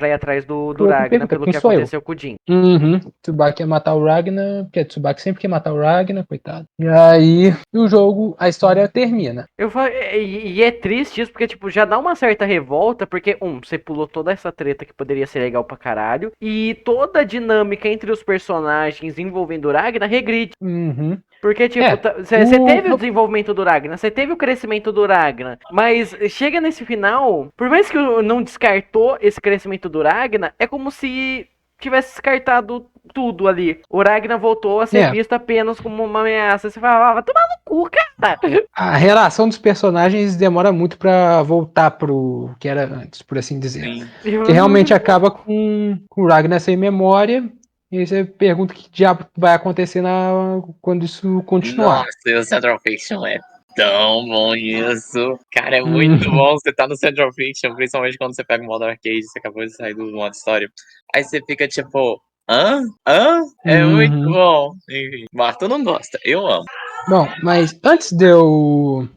ir atrás do Tu Ragnar, pergunta, pelo quem que sou eu? aconteceu com o Jin. Uhum. Tsubaki quer matar o Ragnar, porque a Tsubaki sempre quer matar o Ragnar, coitado. E aí, o jogo, a história termina. E é triste isso, porque, tipo, já dá uma certa revolta, porque, você pulou toda essa treta que poderia ser legal pra caralho, e toda a dinâmica entre os personagens envolvendo o Ragnar regride. Uhum. Porque, tipo, você teve o desenvolvimento do Ragnar, você teve o crescimento do Ragnar, mas chega nesse final, por mais que não descartou esse crescimento do Ragnar, é como se tivesse descartado tudo ali. O Ragnar voltou a ser visto apenas como uma ameaça. Você falava, toma no cu, cara! A relação dos personagens demora muito pra voltar pro que era antes, por assim dizer. Sim. Que realmente acaba com o Ragnar sem memória. E aí você pergunta o que diabo vai acontecer quando isso continuar. Nossa, e o Central Fiction é tão bom nisso. Cara, é muito bom você tá no Central Fiction, principalmente quando você pega o modo arcade, você acabou de sair do modo história. Aí você fica tipo, hã? É muito bom. Enfim, o Arthur não gosta, eu amo. Bom, mas antes de eu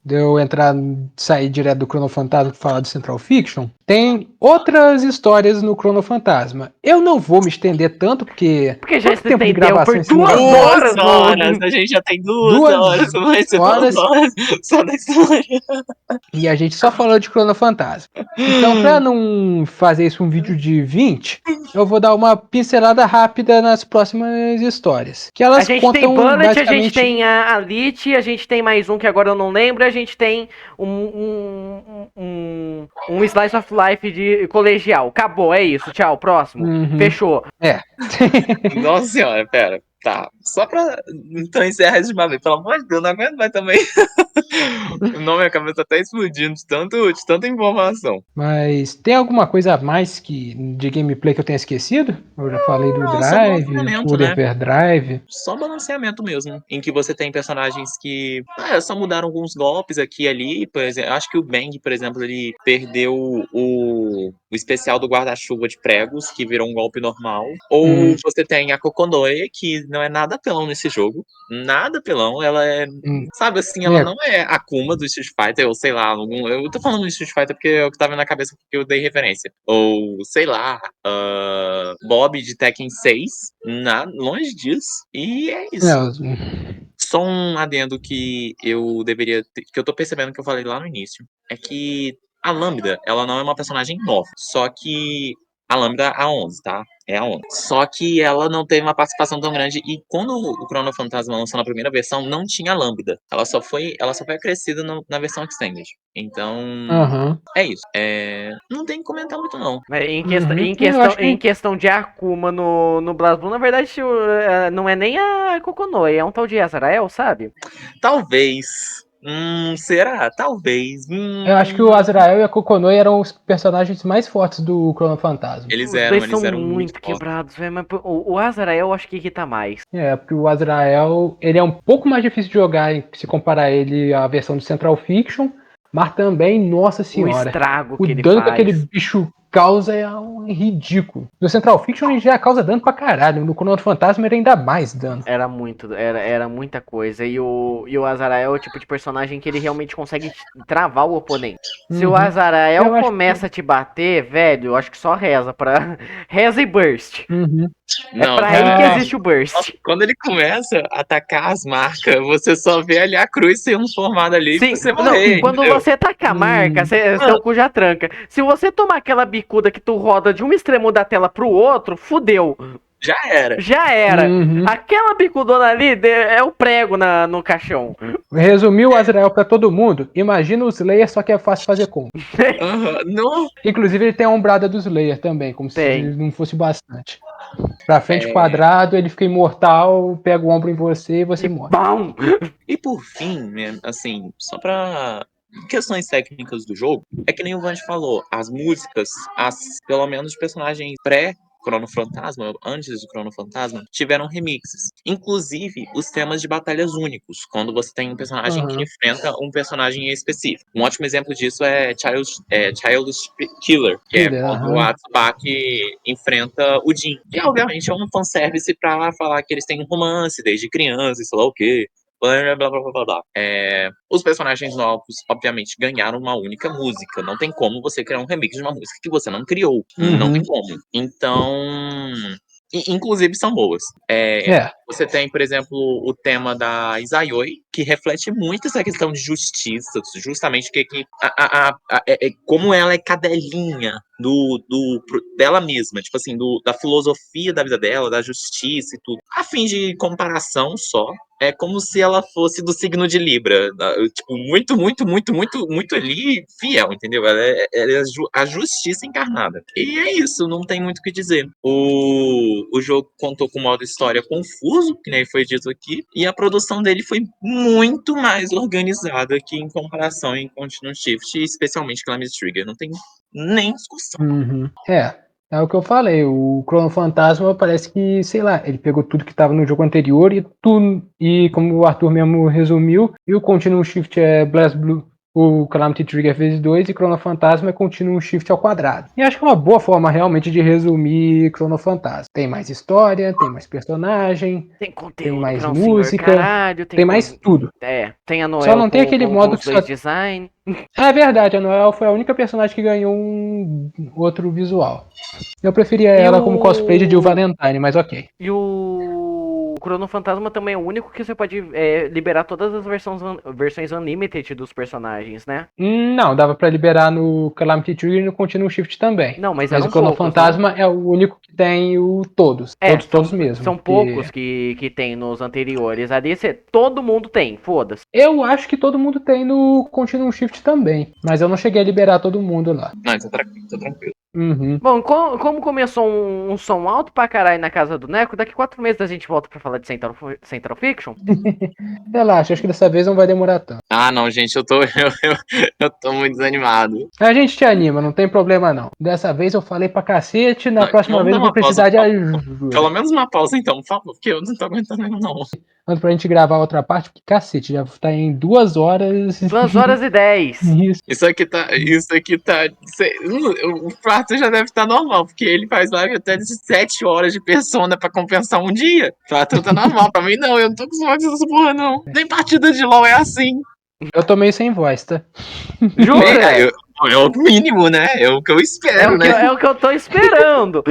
sair direto do Chrono Fantasma e falar do Central Fiction, tem outras histórias no Chrono Fantasma. Eu não vou me estender tanto, porque já quanto se tempo de estendeu gravação por esse 2 negócio? horas, 2 horas, a gente já tem 2 horas, vai ser 2 horas só da história. E a gente só falou de Chrono Fantasma. Então, pra não fazer isso um vídeo de 20, eu vou dar uma pincelada rápida nas próximas histórias. Que elas a gente contam tem Bullet, basicamente... a gente tem a Lich, a gente tem mais um que agora eu não lembro, a gente tem um Slice of Life de colegial. Acabou, é isso. Tchau, próximo. Fechou. É. Nossa senhora, pera. Tá, só pra. Então encerra de uma vez. Pelo amor de Deus, não aguento mais também. O nome, a cabeça tá explodindo de tanta informação. Mas tem alguma coisa a mais de gameplay que eu tenha esquecido? Eu já falei do Não, só Drive, balanceamento, do né? Hyperdrive. Só balanceamento mesmo. Em que você tem personagens que só mudaram alguns golpes aqui e ali. Por exemplo, acho que o Bang, por exemplo, ele perdeu o especial do guarda-chuva de pregos, que virou um golpe normal. Ou você tem a Kokonoe, que não é nada apelão nesse jogo. Nada apelão. Ela é. Hum. Sabe assim, ela É. não é a Akuma do Street Fighter, ou sei lá. Eu tô falando do Street Fighter porque é o que tava na cabeça que eu dei referência. Ou, sei lá, Bob de Tekken 6. Longe disso. E é isso. Só um adendo que que eu tô percebendo que eu falei lá no início, é que a Lambda, ela não é uma personagem nova, só que a Lambda é a 11, tá? É a 11. Só que ela não teve uma participação tão grande e quando o Chrono Fantasma lançou na primeira versão, não tinha Lambda. Ela só foi acrescida na versão Extended. Então, é isso. Não tem que comentar muito não. Em questão de Akuma no BlazBlue, na verdade, não é nem a Kokonoe, é um tal de Azrael, sabe? Talvez. Será? Talvez. Eu acho que o Azrael e a Kokonoe eram os personagens mais fortes do Chrono Fantasma. Eles Os dois eram são muito fortes. quebrados, velho, mas o Azrael eu acho que irrita mais. Porque o Azrael, ele é um pouco mais difícil de jogar se comparar ele à versão do Central Fiction, mas também, nossa senhora, O estrago o que ele dano que faz. aquele bicho causa é ridículo. No Central Fiction ele já causa dano pra caralho, no Chrono Fantasma ele ainda mais dano. Era muita coisa. E o Azrael é o tipo de personagem que ele realmente consegue travar o oponente. Se o Azrael Eu acho começa a te bater, velho, eu acho que só reza pra. Reza e burst. Não, pra aí que existe o burst. Quando ele começa a atacar as marcas, você só vê ali a cruz sendo formada ali Sim, pra você morrer. quando entendeu? você taca a marca, seu cu já tranca. Se você tomar aquela bicuda que tu roda de um extremo da tela pro outro, fudeu. Já era. Aquela bicudona ali é o prego no caixão. Resumiu o Azrael pra todo mundo. Imagina o Slayer, só que é fácil fazer combo. Não. Inclusive ele tem a ombrada do Slayer também, como se não fosse bastante. Pra frente quadrado, ele fica imortal, pega o ombro em você e você morre. Bom. E por fim, assim, só pra questões técnicas do jogo, é que nem o Vande falou, as músicas, pelo menos personagens Chrono Fantasma, antes do Chrono Fantasma, tiveram remixes. Inclusive, os temas de batalhas únicos, quando você tem um personagem que enfrenta um personagem específico. Um ótimo exemplo disso é Childish Killer, que é quando o Atsubaki enfrenta o Jin. E, obviamente, é um fanservice pra falar que eles têm um romance desde criança, sei lá o quê. Blá, blá, blá, blá, blá. Os personagens novos, obviamente, ganharam uma única música. Não tem como você criar um remix de uma música que você não criou. Não tem como. Então, inclusive são boas. Você tem, por exemplo, o tema da Izayoi, que reflete muito essa questão de justiça, justamente como ela é cadelinha dela mesma, tipo assim, da filosofia da vida dela, da justiça e tudo. A fim de comparação só, é como se ela fosse do signo de Libra. Tipo, muito, muito, muito, muito, muito ali fiel, entendeu? Ela é a justiça encarnada. E é isso, não tem muito o que dizer. O jogo contou com um modo história confuso, que nem foi dito aqui, e a produção dele foi muito mais organizada que em comparação em Continuum Shift, especialmente Climate Trigger. Não tem nem discussão. É o que eu falei, o Chrono Fantasma parece que, sei lá, ele pegou tudo que estava no jogo anterior e como o Arthur mesmo resumiu, e o Continuum Shift é BlazBlue, o Calamity Trigger vezes 2 e Chrono Fantasma é Continuum Shift ao quadrado. E acho que é uma boa forma realmente de resumir Chrono Fantasma. Tem mais história, tem mais personagem, tem conteúdo, tem mais música, caralho, tem mais tudo. Tem a Noel. Só não tem aquele modo que só... design. É verdade, a Noel foi a única personagem que ganhou um outro visual. Eu preferia ela como cosplay de Jill Valentine, mas ok. E o Chrono Fantasma também é o único que você pode liberar todas as versões Unlimited dos personagens, né? Não, dava pra liberar no Calamity Trigger e no Continuum Shift também. Não, mas o Chrono Fantasma é o único que tem todos. Todos mesmo. São poucos que tem nos anteriores. Ali todo mundo tem, foda-se. Eu acho que todo mundo tem no Continuum Shift também. Mas eu não cheguei a liberar todo mundo lá. Não, tá tranquilo. Uhum. Bom, como começou um som alto pra caralho na casa do Neco, daqui 4 meses a gente volta pra falar de Central Fiction. Relaxa, acho que dessa vez não vai demorar tanto. Ah, não, gente, eu tô muito desanimado. A gente te anima, não tem problema não. Dessa vez eu falei pra cacete, na Não, próxima vamos vez dar eu vou uma pausa, precisar de Pelo ajuda. menos uma pausa, então, por favor, porque eu não tô aguentando ainda, não. Antes pra gente gravar outra parte, porque cacete, já tá em 2 horas. 2h10. Isso. Isso aqui tá. O quarto já deve estar normal, porque ele faz live até de 7 horas de persona pra compensar um dia. O quarto tá normal. Pra mim, não, eu não tô acostumado com essa porra, não. Nem partida de LOL é assim. Eu tô meio sem voz, tá? Jura? É o mínimo, né? É o que eu espero, né? É o que eu tô esperando.